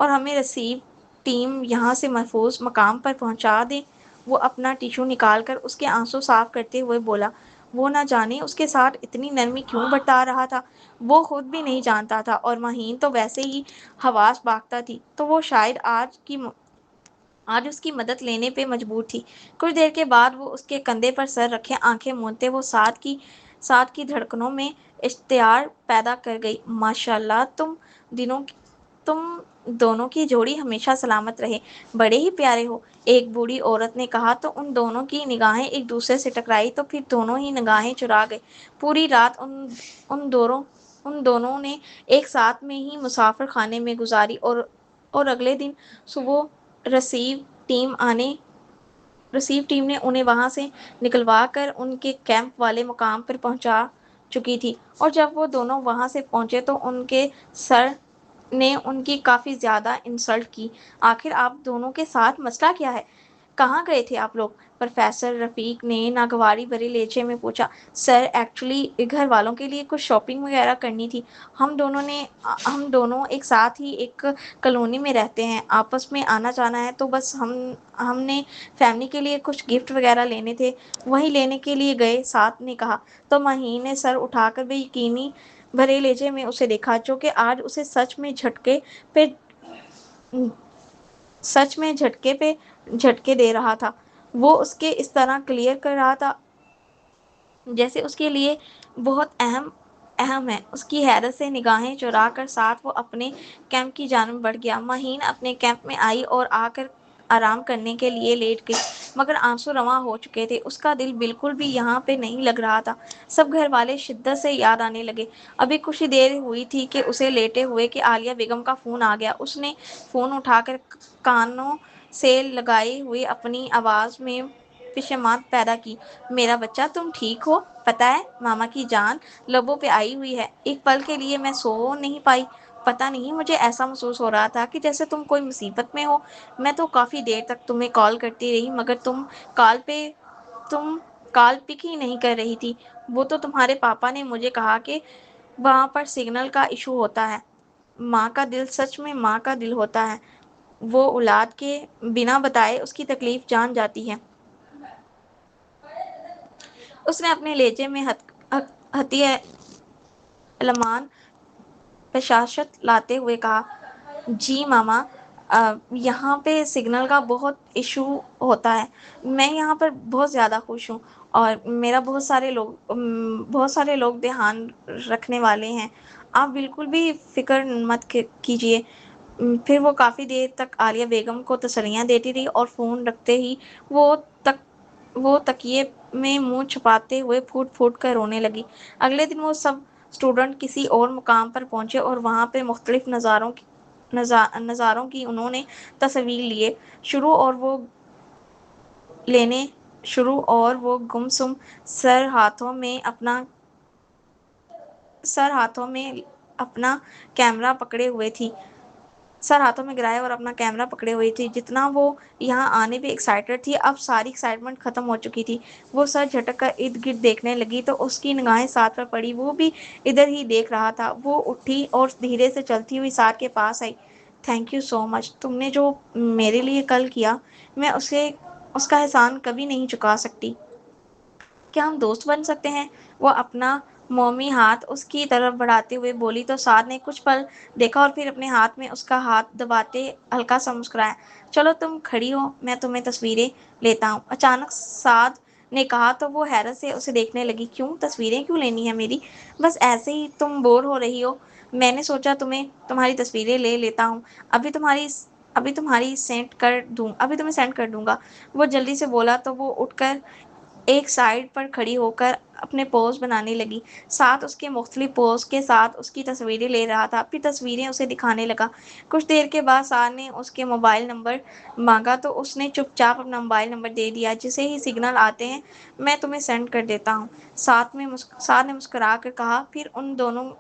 A: ہمیں ریسیو ٹیم یہاں سے محفوظ مقام پر پہنچا دیں۔ وہ اپنا ٹیشو نکال کر اس کے آنسو صاف کرتے ہوئے بولا، وہ نہ جانے اس کے ساتھ اتنی نرمی کیوں برتا رہا تھا، وہ خود بھی نہیں جانتا تھا، اور مہین تو ویسے ہی حواس باختہ تھی تو وہ شاید آج اس کی مدد لینے پہ مجبور تھی۔ کچھ دیر کے بعد وہ اس کے کندھے پر سر رکھے آنکھیں موندتے وہ سعد کی دھڑکنوں میں اشتعال پیدا کر گئی۔ ماشاءاللہ، تم دونوں کی جوڑی ہمیشہ سلامت رہے، بڑے ہی پیارے ہو، ایک بوڑھی عورت نے کہا تو ان دونوں کی نگاہیں ایک دوسرے سے ٹکرائی تو پھر دونوں ہی نگاہیں چرا گئے۔ پوری رات ان دونوں نے ایک ساتھ میں ہی مسافر خانے میں گزاری اور اگلے دن صبح ریسیو ٹیم نے انہیں وہاں سے نکلوا کر ان کے کیمپ والے مقام پر پہنچا چکی تھی، اور جب وہ دونوں وہاں سے پہنچے تو ان کے سر نے ان کی کافی زیادہ انسلٹ کی۔ آخر آپ دونوں کے ساتھ مسئلہ کیا ہے؟ کہاں گئے تھے آپ لوگ؟ پروفیسر رفیق نے ناگواری بھرے لہجے میں پوچھا۔ سر، ایکچولی گھر والوں کے لیے کچھ شاپنگ وغیرہ کرنی تھی۔ ہم دونوں ایک ساتھ ہی ایک کالونی میں رہتے ہیں، آپس میں آنا جانا ہے، تو بس ہم نے فیملی کے لیے کچھ گفٹ وغیرہ لینے تھے، وہی لینے کے لیے گئے، سعد نے کہا تو مہین نے سر اٹھا کر بے یقینی بھرے لہجے میں اسے دیکھا، جو کہ آج اسے جھٹکے دے رہا تھا۔ وہ اس کے اس طرح کلیئر کر رہا تھا جیسے اس کے لیے بہت اہم ہے۔ اس کی حیرت سے نگاہیں چرا کر ساتھ وہ اپنے کیمپ کی جانب بڑھ گیا۔ مہین اپنے کیمپ میں آئی اور آ کر آرام کرنے کے لیے لیٹ گئی، مگر آنسو رواں ہو چکے تھے، اس کا دل بالکل بھی یہاں پہ نہیں لگ رہا تھا۔ سب گھر والے شدت سے یاد آنے لگے۔ ابھی کچھ ہی دیر ہوئی تھی کہ اسے لیٹے ہوئے کہ عالیہ بیگم کا فون آ گیا۔ اس نے فون اٹھا کر کانوں سے لگائے ہوئے اپنی آواز میں پشیمانی پیدا کی، میرا بچہ تم ٹھیک ہو؟ پتہ ہے ماما کی جان لبوں پہ آئی ہوئی ہے، ایک پل کے لیے میں سو نہیں پائی، پتہ نہیں مجھے ایسا محسوس ہو رہا تھا کہ جیسے تم کوئی مصیبت میں ہو۔ میں تو کافی دیر تک تمہیں کال کرتی رہی مگر تم کال پک ہی نہیں کر رہی تھی۔ وہ تو تمہارے پاپا نے مجھے کہا کہ وہاں پر سگنل کا ایشو ہوتا ہے۔ ماں کا دل سچ میں ماں کا دل ہوتا ہے، وہ اولاد کے بنا بتائے اس کی تکلیف جان جاتی ہے۔ اس نے اپنے لہجے میں حتی علمان بشاشت لاتے ہوئے کہا، جی ماما، یہاں پہ سگنل کا بہت ایشو ہوتا ہے، میں یہاں پر بہت زیادہ خوش ہوں اور میرا بہت سارے لوگ دھیان رکھنے والے ہیں، آپ بالکل بھی فکر مت کیجیے۔ پھر وہ کافی دیر تک عالیہ بیگم کو تسلیاں دیتی رہی اور فون رکھتے ہی وہ وہ تکیے میں منہ چھپاتے ہوئے پھوٹ پھوٹ کر رونے لگی۔ اگلے دن وہ سب اسٹوڈنٹ کسی اور مقام پر پہنچے اور وہاں پہ مختلف نظاروں کی انہوں نے تصاویر لینے شروع اور وہ گمسم سر ہاتھوں میں اپنا کیمرہ پکڑے ہوئے تھی سر ہاتھوں میں گرائے اور اپنا کیمرہ پکڑے ہوئی تھی۔ جتنا وہ یہاں آنے پہ ایکسائٹڈ تھی، اب ساری ایکسائٹمنٹ ختم ہو چکی تھی۔ وہ سر جھٹک کر ارد گرد دیکھنے لگی تو اس کی نگاہیں ساتھ پر پڑی، وہ بھی ادھر ہی دیکھ رہا تھا۔ وہ اٹھی اور دھیرے سے چلتی ہوئی ساتھ کے پاس آئی۔ تھینک یو سو مچ، تم نے جو میرے لیے کل کیا، میں اس کا احسان کبھی نہیں چکا سکتی۔ کیا ہم دوست بن سکتے ہیں؟ وہ اپنا مومی ہاتھ اس کی طرف بڑھاتے ہوئے بولی تو سعد نے کچھ پل دیکھا اور پھر اپنے ہاتھ میں اس کا ہاتھ دباتے ہلکا سا مسکرایا۔ چلو تم کھڑی ہو، میں تمہیں تصویریں لیتا ہوں، اچانک سعد نے کہا تو وہ حیرت سے اسے دیکھنے لگی۔ کیوں تصویریں کیوں لینی ہیں میری؟ بس ایسے ہی، تم بور ہو رہی ہو، میں نے سوچا تمہاری تصویریں لے لیتا ہوں۔ ابھی تمہیں سینڈ کر دوں گا۔ وہ جلدی سے بولا تو وہ اٹھ کر ایک سائڈ پر کھڑی ہو کر اپنے پوز بنانے لگی۔ ساتھ اس کے مختلف پوز کے ساتھ اس کی تصویریں لے رہا تھا، پھر تصویریں اسے دکھانے لگا۔ کچھ دیر کے بعد سعد نے اس کے موبائل نمبر مانگا تو اس نے چپ چاپ اپنا موبائل نمبر دے دیا۔ جیسے ہی سگنل آتے ہیں میں تمہیں سینڈ کر دیتا ہوں، سعد نے مسکرا کر کہا۔ پھر ان دونوں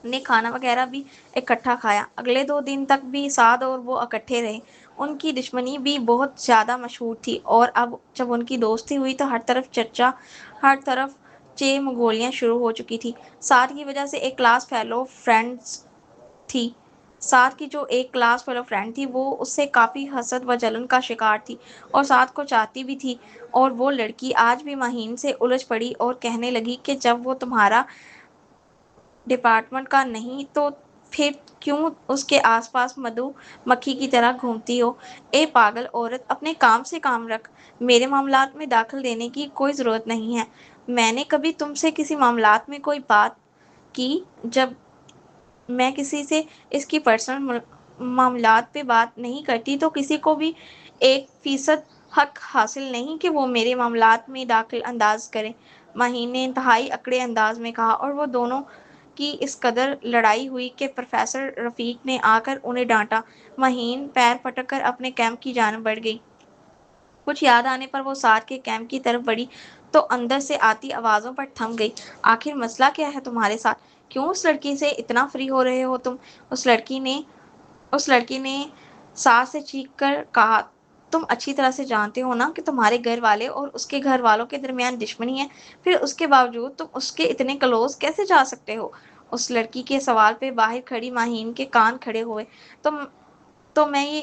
A: نے کھانا وغیرہ بھی اکٹھا کھایا۔ اگلے 2 دن تک بھی سعد اور وہ اکٹھے رہے۔ ان کی دشمنی بھی بہت زیادہ مشہور تھی اور اب جب ان کی دوستی ہوئی تو ہر طرف چمگولیاں شروع ہو چکی تھی۔ سعد کی وجہ سے سعد کی جو ایک کلاس فیلو فرینڈ تھی وہ اس سے کافی حسد و جلن کا شکار تھی اور سعد کو چاہتی بھی تھی، اور وہ لڑکی آج بھی مہین سے الجھ پڑی اور کہنے لگی کہ جب وہ تمہارا ڈپارٹمنٹ کا نہیں تو پھر کیوں اس کے آس پاس مدو مکھی کی طرح گھومتی ہو؟ اے پاگل عورت، اپنے کام سے کام رکھ، میرے معاملات میں دخل دینے کی کوئی ضرورت نہیں ہے۔ میں نے کبھی تم سے کسی معاملات میں کوئی بات کی؟ جب میں کسی سے اس کی پرسنل معاملات پہ بات نہیں کرتی تو کسی کو بھی 1% حق حاصل نہیں کہ وہ میرے معاملات میں دخل انداز کرے، مہین نے انتہائی اکڑے انداز میں کہا، اور وہ دونوں کی اس قدر لڑائی ہوئی کہ پروفیسر رفیق نے آ کر انہیں ڈانٹا۔ مہین پیر پٹک کر اپنے کیمپ کی جانب بڑھ گئی۔ کچھ یاد آنے پر وہ سعد کے کیمپ کی طرف بڑھی تو اندر سے آتی آوازوں پر تھم گئی۔ آخر مسئلہ کیا ہے تمہارے ساتھ؟ کیوں اس لڑکی سے اتنا فری ہو رہے ہو تم؟ اس لڑکی نے سعد سے چیخ کر کہا۔ تم اچھی طرح سے جانتے ہو نا کہ تمہارے گھر والے اور اس کے گھر والوں کے درمیان دشمنی ہے، پھر اس کے باوجود تم اس کے اتنے کلوز کیسے جا سکتے ہو؟ اس لڑکی کے سوال پہ باہر کھڑی مہین کے کان کھڑے ہوئے۔ تم تو میں یہ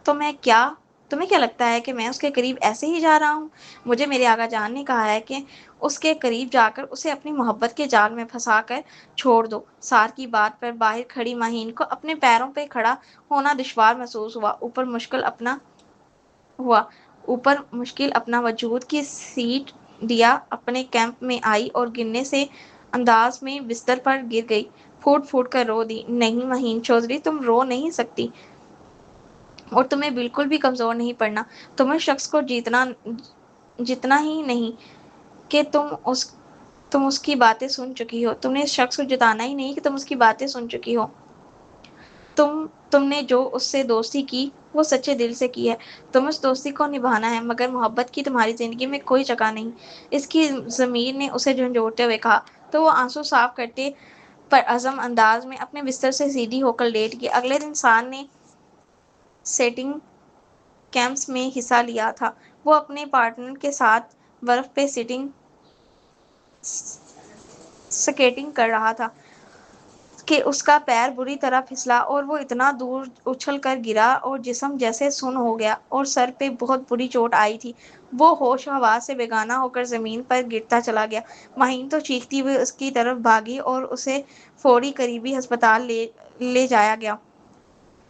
A: تو میں کیا تمہیں کیا لگتا ہے کہ میں اس کے قریب ایسے ہی جا رہا ہوں؟ مجھے میرے آقا جان نے کہا ہے کہ اس کے قریب جا کر اسے اپنی محبت کے جال میں پھنسا کر چھوڑ دو۔ سعد کی بات پر باہر کھڑی مہین کو اپنے پیروں پہ کھڑا ہونا دشوار محسوس ہوا۔ اوپر مشکل اپنا وجود کی سیٹ دیا اپنے کیمپ میں آئی اور گرنے سے انداز میں بستر پر گر گئی، پھوٹ پھوٹ کر رو دی۔ نہیں مہین چودھری، تم رو نہیں سکتی اور تمہیں بالکل بھی کمزور نہیں پڑنا۔ تم اس شخص کو جتنا ہی نہیں کہ تم اس کی باتیں سن چکی ہو، تم نے اس شخص کو جتانا ہی نہیں کہ تم اس کی باتیں سن چکی ہو۔ تم نے جو اس سے دوستی کی وہ سچے دل سے کی ہے، تم اس دوستی کو نبھانا ہے، مگر محبت کی تمہاری زندگی میں کوئی جگہ نہیں، اس کی ضمیر نے اسے جھنجھوڑتے ہوئے کہا، تو وہ آنسو صاف کرتے پرعزم انداز میں اپنے بستر سے سیدھی ہو کر لیٹ گئی۔ اگلے دن سعد نے سیٹنگ کیمپس میں حصہ لیا تھا۔ وہ اپنے پارٹنر کے ساتھ برف پہ سکیٹنگ کر رہا تھا کہ اس کا پیر بری طرح پھسلا اور وہ اتنا دور اچھل کر گرا اور جسم جیسے سن ہو گیا اور سر پہ بہت بری چوٹ آئی تھی۔ وہ ہوش و حواس سے بیگانہ ہو کر زمین پر گرتا چلا گیا۔ مہین تو چیختی ہوئی اس کی طرف بھاگی اور اسے فوری قریبی ہسپتال لے جایا گیا۔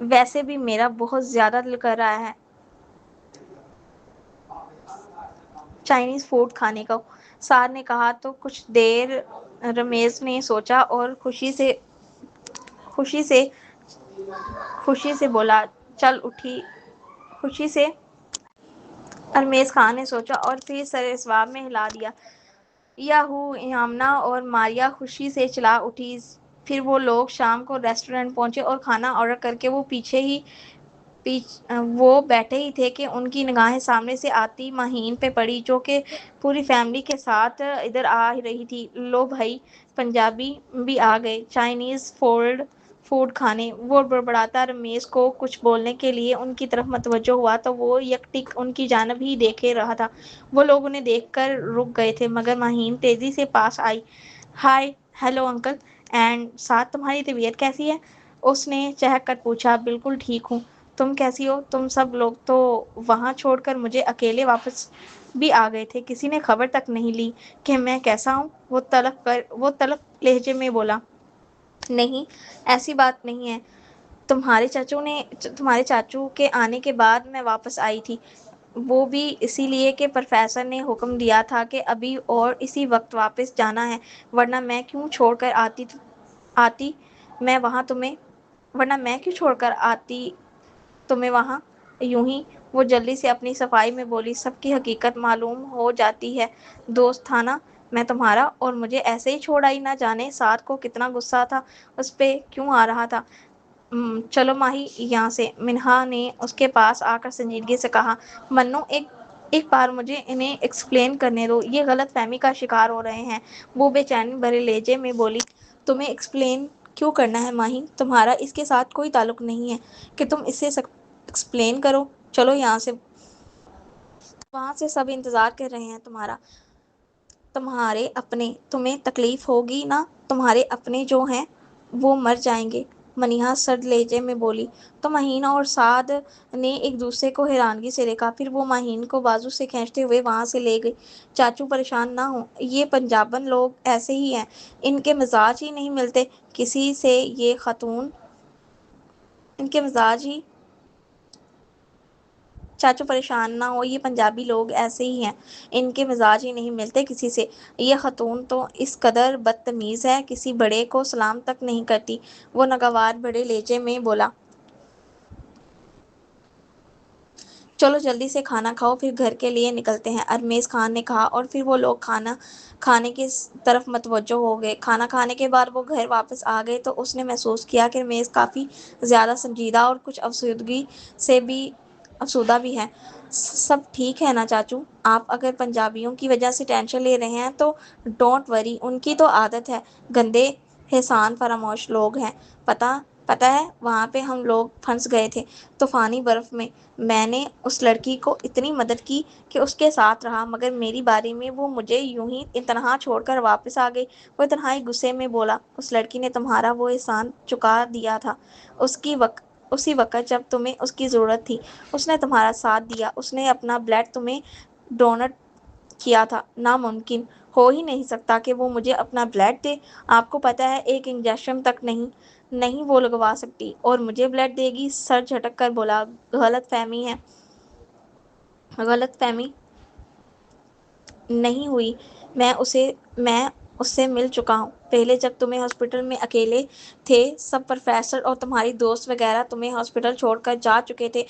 A: ویسے بھی میرا بہت زیادہ دل کر رہا ہے چائنیز فوڈ کھانے کا، سار نے کہا تو کچھ دیر رمیش نے سوچا اور خوشی سے خوشی سے بولا چل اٹھی خوشی سے رمیش خان نے سوچا اور پھر سر اسباب میں ہلا دیا۔ یاہو! یامنا اور ماریا خوشی سے چلا اٹھی۔ پھر وہ لوگ شام کو ریسٹورینٹ پہنچے اور کھانا آرڈر کر کے وہ بیٹھے ہی تھے کہ ان کی نگاہیں سامنے سے آتی مہین پہ پڑی جو کہ پوری فیملی کے ساتھ ادھر آ رہی تھی۔ لو بھائی، پنجابی بھی آ گئے چائنیز فوڈ کھانے۔ وہ بڑبڑاتا رمیش کو کچھ بولنے کے لیے ان کی طرف متوجہ ہوا تو وہ یک ٹک ان کی جانب ہی دیکھے رہا تھا۔ وہ لوگ انہیں دیکھ کر رک گئے تھے مگر مہین تیزی سے پاس آئی۔ ہائے، ہیلو انکل، اینڈ ساتھ تمہاری طبیعت کیسی ہے؟ اس نے چہک کر پوچھا۔ بالکل ٹھیک ہوں، تم کیسی ہو؟ تم سب لوگ تو وہاں چھوڑ کر مجھے اکیلے واپس بھی آ گئے تھے، کسی نے خبر تک نہیں لی کہ میں کیسا ہوں؟ وہ تلخ لہجے میں بولا۔ نہیں، ایسی بات نہیں ہے، تمہارے چاچو کے آنے کے بعد میں واپس آئی تھی، وہ بھی اسی لیے کہ پروفیسر نے حکم دیا تھا کہ ابھی اور اسی وقت واپس جانا ہے، ورنہ میں کیوں چھوڑ کر آتی میں وہاں تمہیں ورنہ میں کیوں چھوڑ کر آتی تمہیں وہاں؟ یوں ہی وہ جلدی سے اپنی صفائی میں بولی۔ سب کی حقیقت معلوم ہو جاتی ہے دوست تھا نا میں تمہارا، اور مجھے ایسے ہی چھوڑ آئی۔ نہ جانے ساتھ کو کتنا غصہ تھا اس پہ، کیوں آ رہا تھا۔ چلو ماہی یہاں سے، منہا نے اس کے پاس آ کر سنجیدگی سے کہا۔ منو، ایک بار مجھے انہیں ایکسپلین کرنے دو، یہ غلط فہمی کا شکار ہو رہے ہیں، وہ بے چینی بھرے لہجے میں بولی۔ تمہیں ایکسپلین کیوں کرنا ہے ماہی؟ تمہارا اس کے ساتھ کوئی تعلق نہیں ہے کہ تم اسے ایکسپلین کرو۔ چلو یہاں سے، وہاں سے سب انتظار کر رہے ہیں تمہارا، تمہارے اپنے، تمہیں تکلیف ہوگی نا، تمہارے اپنے جو ہیں وہ مر جائیں گے، منیہا سرد لہجے میں بولی۔ تو مہین اور سعد نے ایک دوسرے کو حیرانگی سے دیکھا، پھر وہ مہین کو بازو سے کھینچتے ہوئے وہاں سے لے گئی۔ چاچو پریشان نہ ہوں، یہ پنجابن لوگ ایسے ہی ہیں، ان کے مزاج ہی نہیں ملتے کسی سے، یہ خاتون ان کے مزاج ہی چاچو پریشان نہ ہو، یہ پنجابی لوگ ایسے ہی ہیں، ان کے مزاج ہی نہیں ملتے کسی سے، یہ خاتون تو اس قدر بدتمیز ہے کسی بڑے کو سلام تک نہیں کرتی، وہ ناگوار بڑے لہجے میں بولا۔ چلو جلدی سے کھانا کھاؤ پھر گھر کے لیے نکلتے ہیں، رمیش خان نے کہا، اور پھر وہ لوگ کھانا کھانے کی طرف متوجہ ہو گئے۔ کھانا کھانے کے بعد وہ گھر واپس آ گئے تو اس نے محسوس کیا کہ رمیش کافی زیادہ سنجیدہ اور کچھ افسردہ بھی ہے۔ سب ٹھیک ہے نا چاچو؟ آپ اگر پنجابیوں کی وجہ سے ٹینشن لے رہے ہیں تو ڈونٹ وری، ان کی تو عادت ہے، گندے احسان فراموش لوگ ہیں۔ پتہ ہے وہاں پہ ہم لوگ پھنس گئے تھے طوفانی برف میں، میں نے اس لڑکی کو اتنی مدد کی کہ اس کے ساتھ رہا، مگر میری باری میں وہ مجھے یوں ہی تنہا چھوڑ کر واپس آ گئی۔ وہ تنہائی غصے میں بولا۔ اس لڑکی نے تمہارا وہ احسان چکا دیا تھا اسی وقت جب تمہیں اس کی ضرورت تھی، اس نے تمہارا ساتھ دیا، اس نے اپنا بلڈ تمہیں ڈونٹ کیا تھا۔ ناممکن ہو ہی نہیں سکتا کہ وہ مجھے اپنا بلڈ دے، آپ کو پتہ ہے ایک انجیکشن تک نہیں وہ لگوا سکتی، اور مجھے بلڈ دے گی؟ سر جھٹک کر بولا۔ غلط فہمی نہیں ہوئی، میں اس سے مل چکا ہوں پہلے جب تمہیں ہاسپٹل میں اکیلے تھے، سب پروفیسر اور تمہاری دوست وغیرہ تمہیں ہاسپٹل چھوڑ کر جا چکے تھے،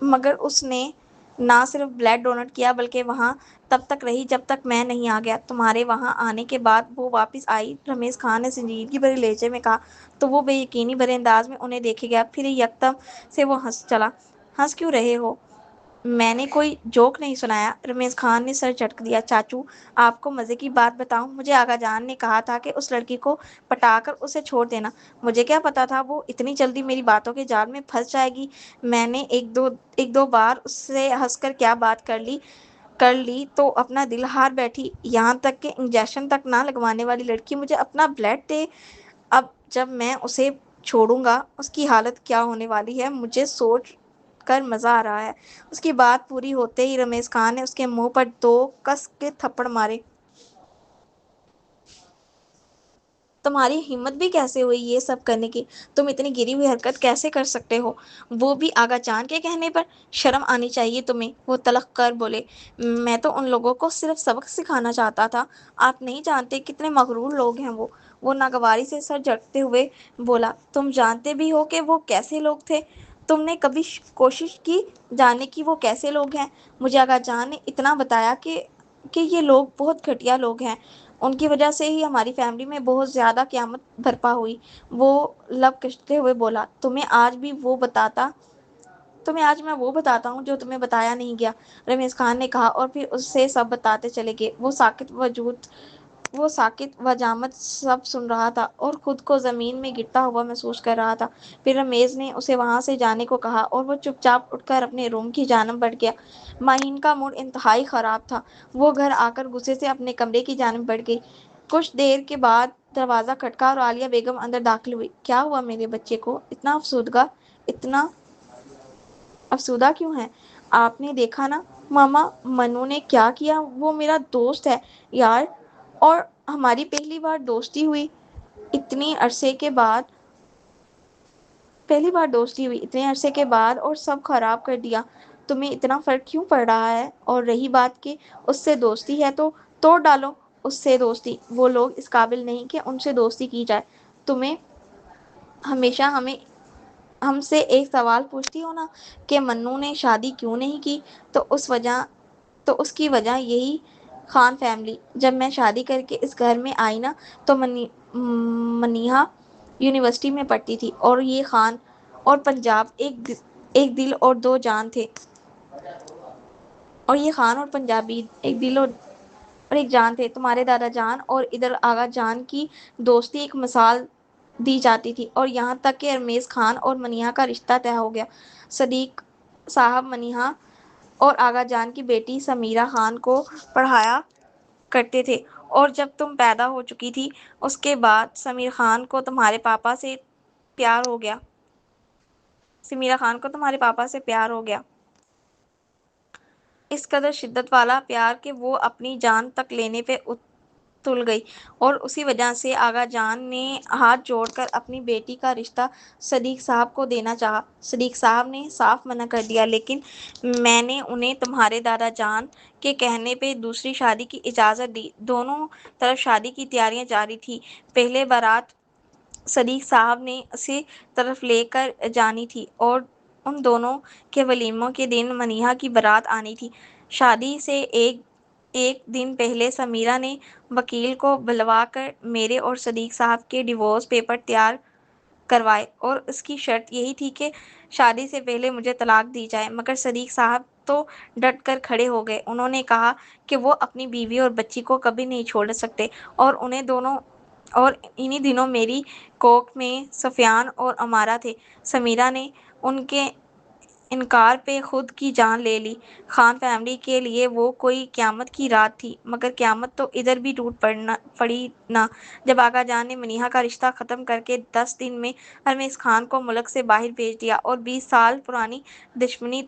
A: مگر اس نے نہ صرف بلڈ ڈونیٹ کیا بلکہ وہاں تب تک رہی جب تک میں نہیں آ گیا۔ تمہارے وہاں آنے کے بعد وہ واپس آئی، رمیش خان نے سنجیدگی بھرے لہجے میں کہا، تو وہ بے یقینی بھرے انداز میں انہیں دیکھے گیا، پھر یکدم سے وہ ہنس چلا۔ ہنس کیوں رہے ہو؟ میں نے کوئی جوک نہیں سنایا، رمیش خان نے سر جھٹک دیا۔ چاچو، آپ کو مزے کی بات بتاؤں، مجھے آغا جان نے کہا تھا کہ اس لڑکی کو پٹا کر اسے چھوڑ دینا، مجھے کیا پتا تھا وہ اتنی جلدی میری باتوں کے جال میں پھنس جائے گی۔ میں نے ایک دو بار اس سے ہنس کر کیا بات کر لی تو اپنا دل ہار بیٹھی، یہاں تک کہ انجیکشن تک نہ لگوانے والی لڑکی مجھے اپنا بلڈ دے۔ اب جب میں اسے چھوڑوں گا اس کی حالت کیا ہونے والی ہے، مجھے سوچ کر مزہ آ رہا ہے۔ اس کی بات پوری ہوتے ہی رمیش خان نے اس کے منہ پر 2 کس کے تھپڑ مارے۔ تمہاری ہمت بھی کیسے ہوئی یہ سب کرنے کی؟ تم اتنی گری ہوئی حرکت کیسے کر سکتے ہو؟ وہ بھی آغا جان کے کہنے پر؟ شرم آنی چاہیے تمہیں، وہ تلخ کر بولے۔ میں تو ان لوگوں کو صرف سبق سکھانا چاہتا تھا، آپ نہیں جانتے کتنے مغرور لوگ ہیں وہ ناگواری سے سر جھٹکتے ہوئے بولا۔ تم جانتے بھی ہو کہ وہ کیسے لوگ تھے؟ تم نے کبھی کوشش کی جاننے کی وہ کیسے لوگ ہیں؟ مجھے آغا جان نے اتنا بتایا کہ یہ لوگ بہت گھٹیا لوگ ہیں، ان کی وجہ سے ہی ہماری فیملی میں بہت زیادہ قیامت برپا ہوئی۔ وہ لب کشتے ہوئے بولا۔ تمہیں آج میں وہ بتاتا ہوں جو تمہیں بتایا نہیں گیا، رمیش خان نے کہا، اور پھر اس سے سب بتاتے چلے گئے۔ وہ ساکت وجامت سب سن رہا تھا اور خود کو زمین میں گرتا ہوا محسوس کر رہا تھا۔ پھر رمیش نے اسے وہاں سے جانے کو کہا اور وہ چپ چاپ اٹھ کر اپنے روم کی جانب بڑھ گیا۔ ماہین کا موڈ انتہائی خراب تھا، وہ گھر آ کر غصے سے اپنے کمرے کی جانب بڑھ گئی۔ کچھ دیر کے بعد دروازہ کھٹکا اور عالیہ بیگم اندر داخل ہوئی۔ کیا ہوا میرے بچے کو؟ اتنا افسردہ کیوں ہے؟ آپ نے دیکھا نا ماما، منو نے کیا کیا؟ وہ میرا دوست ہے یار، اور ہماری اتنے عرصے کے بعد اور سب خراب کر دیا۔ تمہیں اتنا فرق کیوں پڑ رہا ہے؟ اور رہی بات کہ اس سے دوستی ہے تو توڑ ڈالو اس سے دوستی۔ وہ لوگ اس قابل نہیں کہ ان سے دوستی کی جائے۔ تمہیں ہمیشہ ہم سے ایک سوال پوچھتی ہو نا کہ منو نے شادی کیوں نہیں کی، تو اس کی وجہ یہی خان فیملی۔ جب میں شادی کر کے اس گھر میں آئی نا تو منیہا یونیورسٹی میں پڑھتی تھی، اور یہ خان اور پنجاب ایک دل اور دو جان تھے۔ ایک جان تھے۔ تمہارے دادا جان اور ادھر آغا جان کی دوستی ایک مثال دی جاتی تھی، اور یہاں تک کہ رمیش خان اور منیہا کا رشتہ طے ہو گیا۔ صدیق صاحب منیہا اور آغا جان کی بیٹی سمیرہ خان کو پڑھایا کرتے تھے، اور جب تم پیدا ہو چکی تھی اس کے بعد سمیرہ خان کو تمہارے پاپا سے پیار ہو گیا۔ اس قدر شدت والا پیار کہ وہ اپنی جان تک لینے پہ تل گئی، اور اسی وجہ سے آغا جان نے ہاتھ جوڑ کر اپنی بیٹی کا رشتہ صدیق صاحب کو دینا چاہا۔ صدیق صاحب نے صاف منع کر دیا، لیکن میں نے انہیں تمہارے دادا جان کے کہنے پہ دوسری شادی کی اجازت دی۔ دونوں طرف شادی کی تیاریاں جاری تھیں۔ پہلے بارات صدیق صاحب نے اسی طرف لے کر جانی تھی، اور ان دونوں کے ولیموں کے دن منیہا کی بارات آنی تھی۔ شادی سے ایک دن پہلے سمیرہ نے وکیل کو بلوا کر میرے اور صدیق صاحب کے ڈیورس پیپر تیار کروائے، اور اس کی شرط یہی تھی کہ شادی سے پہلے مجھے طلاق دی جائے۔ مگر صدیق صاحب تو ڈٹ کر کھڑے ہو گئے۔ انہوں نے کہا کہ وہ اپنی بیوی اور بچی کو کبھی نہیں چھوڑ سکتے، اور انہی دنوں میری کوکھ میں سفیان اور امارہ تھے۔ سمیرہ نے ان کے انکار پہ خود کی جان لے لی۔ خان فیملی کے لیے وہ کوئی قیامت کی رات تھی، مگر قیامت تو ادھر بھی ٹوٹ پڑی نا، جب آغا جان نے منیہا کا رشتہ ختم کر کے 10 دن میں رمیش خان کو ملک سے باہر بھیج دیا، اور 20 سال پرانی دشمنی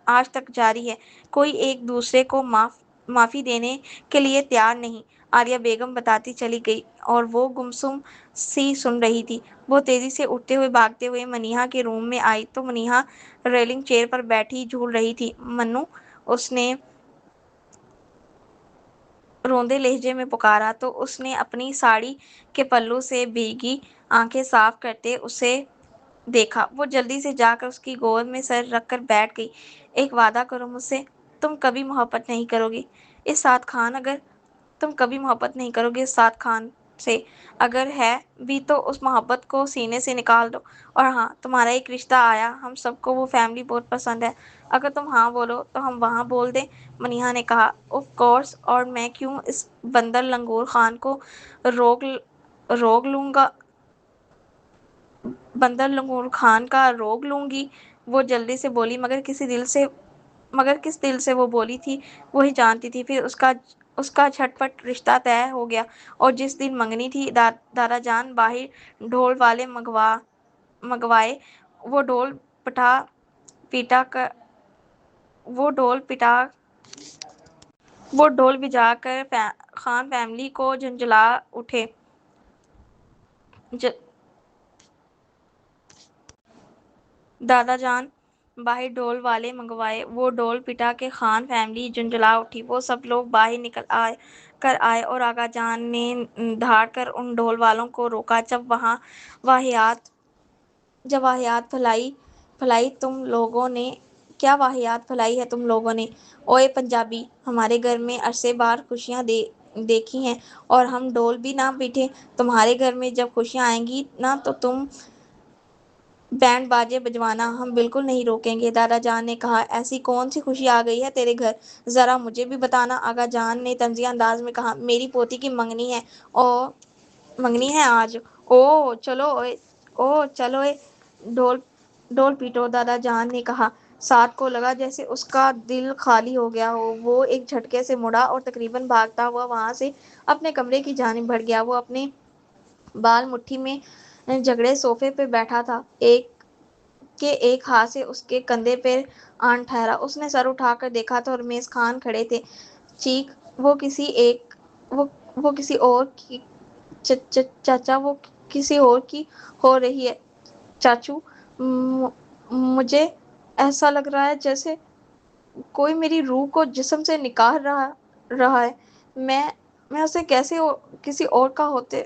A: آج تک جاری ہے۔ کوئی ایک دوسرے کو معافی دینے کے لیے تیار نہیں، عالیہ بیگم بتاتی چلی گئی، اور وہ گمسم سی سن رہی تھی۔ وہ تیزی سے اٹھتے ہوئے بھاگتے ہوئے منیہا کے روم میں آئی تو منیہا ریلنگ چیئر پر بیٹھی جھول رہی تھی۔ منو، اس نے روندے لہجے میں پکارا، تو اس نے اپنی ساڑی کے پلو سے بھیگی آنکھیں صاف کرتے اسے دیکھا۔ وہ جلدی سے جا کر اس کی گود میں سر رکھ کر بیٹھ گئی۔ ایک وعدہ کرو مجھ سے، تم کبھی محبت نہیں کرو گی اس سعد خان سے؟ اگر ہے بھی تو اس محبت کو سینے سے نکال دو۔ اور ہاں، تمہارا ایک رشتہ آیا، ہم سب کو وہ فیملی بہت پسند ہے، اگر تم ہاں بولو تو ہم وہاں بول دیں۔ منیہا نے کہا۔ آف کورس، اور میں کیوں اس بندر لنگور خان کو روک لوں گی؟ وہ جلدی سے بولی، مگر کس دل سے وہ بولی تھی وہی جانتی تھی۔ پھر اس کا جھٹ پٹ رشتہ طے ہو گیا، اور جس دن منگنی تھی دادا جان باہر ڈھول والے منگوائے۔ وہ ڈھول بجا کر خان فیملی کو جھنجھلا اٹھے۔ 'وہ ڈھول بجا کر خان فیملی کو جھنجھلا اٹھے'۔ 'وہ ڈھول بجا کر خان فیملی کو جھنجھلا اٹھے'۔ 'وہ ڈھول بجا کر خان فیملی کو جھنجھلا اٹھے'۔ 'وہ ڈھول بجا کر خان فیملی کو جھنجھلا اٹھے'۔ ج... دادا جان باہر ڈھول والے منگوائے، وہ ڈھول پٹا کے خان فیملی جھنجھلا اٹھی۔ وہ سب لوگ باہر نکل آئے اور آغا جان نے دھاڑ کر ان ڈھول والوں کو روکا۔ جب واہیات پھیلائی تم لوگوں نے، کیا واہیات پھیلائی ہے تم لوگوں نے؟ اوئے پنجابی، ہمارے گھر میں عرصے بار خوشیاں دیکھی ہیں اور ہم ڈھول بھی نہ پیٹے۔ تمہارے گھر میں جب خوشیاں آئیں گی نا تو تم بینڈ باجے بجوانا، ہم بالکل نہیں روکیں گے۔ دادا جان نے کہا، ایسی کون سی خوشی آ گئی ہے تیرے گھر، ذرا مجھے بھی بتانا۔ آغا جان نے طنزیہ انداز میں کہا، میری پوتی کی منگنی ہے آج۔ چلو اے ڈھول پیٹو، دادا جان نے کہا۔ سعد کو لگا جیسے اس کا دل خالی ہو گیا ہو۔ وہ ایک جھٹکے سے مڑا اور تقریباً بھاگتا ہوا وہاں سے اپنے کمرے کی جانب بڑھ گیا۔ وہ اپنے بال مٹھی میں جکڑے صوفے پہ بیٹھا تھا ایک ہاتھ سے اس کے کندھے پر آن ٹھہرا۔ اس نے سر اٹھا کر دیکھا تو رمیش خان کھڑے تھے۔ چیخ، وہ کسی اور کی چاچا، وہ کسی اور کی ہو رہی ہے چاچو۔ مجھے ایسا لگ رہا ہے جیسے کوئی میری روح کو جسم سے نکال رہا ہے۔ میں اسے کیسے کسی اور کا ہوتے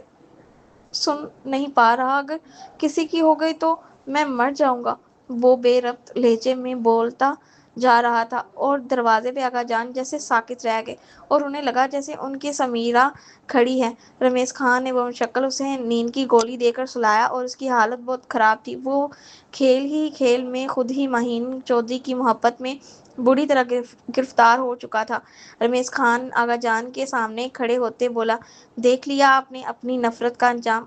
A: سن نہیں پا رہا۔ اگر کسی کی ہو گئی تو میں مر جاؤں گا۔ وہ بے ربط لہجے میں بولتا جا رہا تھا اور دروازے پہ آغا جان جیسے ساکت رہ گئے اور انہیں لگا جیسے ان کی سمیرہ کھڑی ہے۔ رمیش خان نے بمشکل اسے نیند کی گولی دے کر سلایا اور اس کی حالت بہت خراب تھی۔ وہ کھیل میں خود ہی مہین چودھری کی محبت میں بری طرح گرفتار ہو چکا تھا۔ رمیش خان آغا جان کے سامنے کھڑے ہوتے بولا، دیکھ لیا آپ نے اپنی نفرت کا انجام۔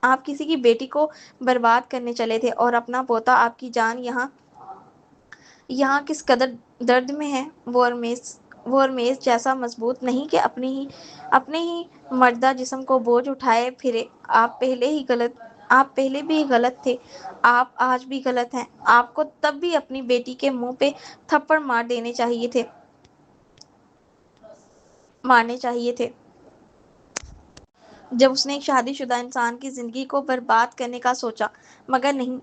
A: آپ کسی کی بیٹی کو برباد کرنے چلے تھے اور اپنا پوتا، آپ کی جان یہاں کس قدر درد میں ہے۔ وہ رمیش جیسا مضبوط نہیں کہ اپنے ہی مردہ جسم کو بوجھ اٹھائے پھرے۔ آپ پہلے بھی غلط تھے، آپ آج بھی غلط ہیں۔ آپ کو تب بھی اپنی بیٹی کے منہ پہ تھپڑ مارنے چاہیے تھے جب اس نے ایک شادی شدہ انسان کی زندگی کو برباد کرنے کا سوچا، مگر نہیں۔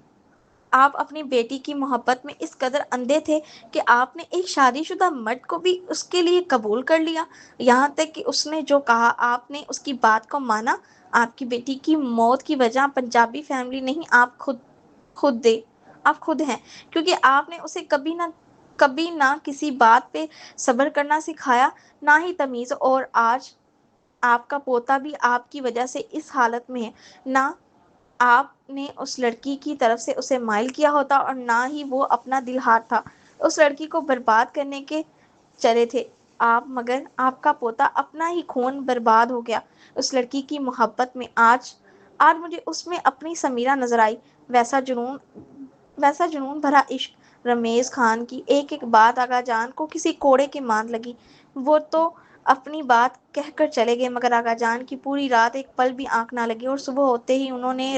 A: آپ اپنی بیٹی کی محبت میں اس قدر اندھے تھے کہ آپ نے ایک شادی شدہ مرد کو بھی اس کے لیے قبول کر لیا، یہاں تک کہ اس نے جو کہا آپ نے اس کی بات کو مانا۔ آپ کی بیٹی کی موت کی وجہ پنجابی فیملی نہیں، آپ خود ہیں، کیونکہ آپ نے اسے کبھی نہ کسی بات پہ صبر کرنا سکھایا، نہ ہی تمیز۔ اور آج آپ کا پوتا بھی آپ کی وجہ سے اس حالت میں ہے۔ نہ آپ نے اس لڑکی کی طرف سے اسے مائل کیا ہوتا اور نہ ہی وہ اپنا دل ہاتھ تھا اس لڑکی کو برباد کرنے کے چلے تھے آپ، مگر آپ کا پوتا اپنا ہی خون برباد ہو گیا اس لڑکی کی محبت میں۔ آج مجھے اس میں اپنی سمیرہ نظر آئی، ویسا جنون بھرا عشق۔ رمیش خان کی ایک ایک بات آغا جان کو کسی کوڑے کے مان لگی۔ وہ تو اپنی بات کہہ کر چلے گئے، مگر آغا جان کی پوری رات ایک پل بھی آنکھ نہ لگی اور صبح ہوتے ہی انہوں نے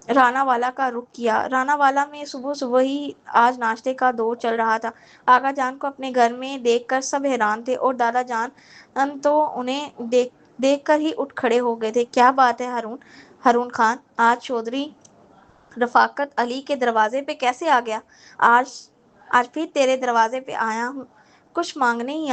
A: رانا والا کا رخ کیا۔ رانا والا میں صبح ہی آج ناشتے کا دور چل رہا تھا۔ آغا جان کو اپنے گھر میں دیکھ کر سب حیران تھے اور دادا جان تو انہیں دیکھ کر ہی اٹھ کھڑے ہو گئے تھے۔ کیا بات ہے ہارون خان، آج چودھری رفاقت علی کے دروازے پہ کیسے آ گیا؟ آج پھر تیرے دروازے پہ آیا ہوں، کچھ مانگنے ہی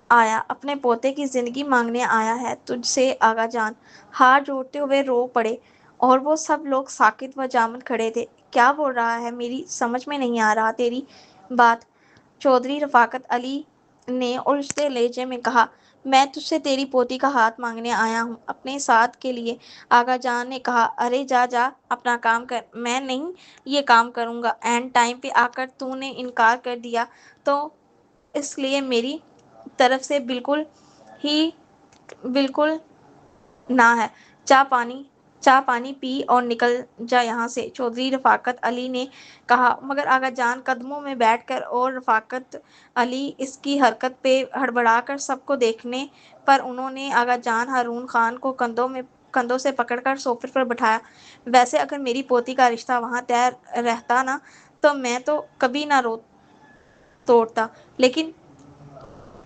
A: آیا، اپنے پوتے کی زندگی مانگنے آیا ہے تجھ سے آغا جان۔ ہاتھ جوڑتے ہوئے رو پڑے اور وہ سب لوگ ساکت و جامد کھڑے تھے۔ کیا بول رہا ہے؟ میری سمجھ میں نہیں آ رہا تیری بات، چودھری رفاقت علی نے الجھتے لہجے میں کہا۔ میں تجھ سے تیری پوتی کا ہاتھ مانگنے آیا ہوں، اپنے ساتھ کے لیے، آغا جان نے کہا۔ ارے جا اپنا کام کر، میں نہیں یہ کام کروں گا۔ عین ٹائم پہ آ کر تو نے انکار کر دیا تو اس لیے میری طرف سے بالکل نہ ہے۔ چائے پانی پی اور نکل جا یہاں سے، چودھری رفاقت علی نے کہا۔ مگر آغا جان قدموں میں بیٹھ کر اور رفاقت علی اس کی حرکت پہ ہڑبڑا کر سب کو دیکھنے پر انہوں نے آغا جان ہارون خان کو کندھوں سے پکڑ کر صوفے پر بٹھایا۔ ویسے اگر میری پوتی کا رشتہ وہاں طے رہتا نا تو میں تو کبھی نہ توڑتا،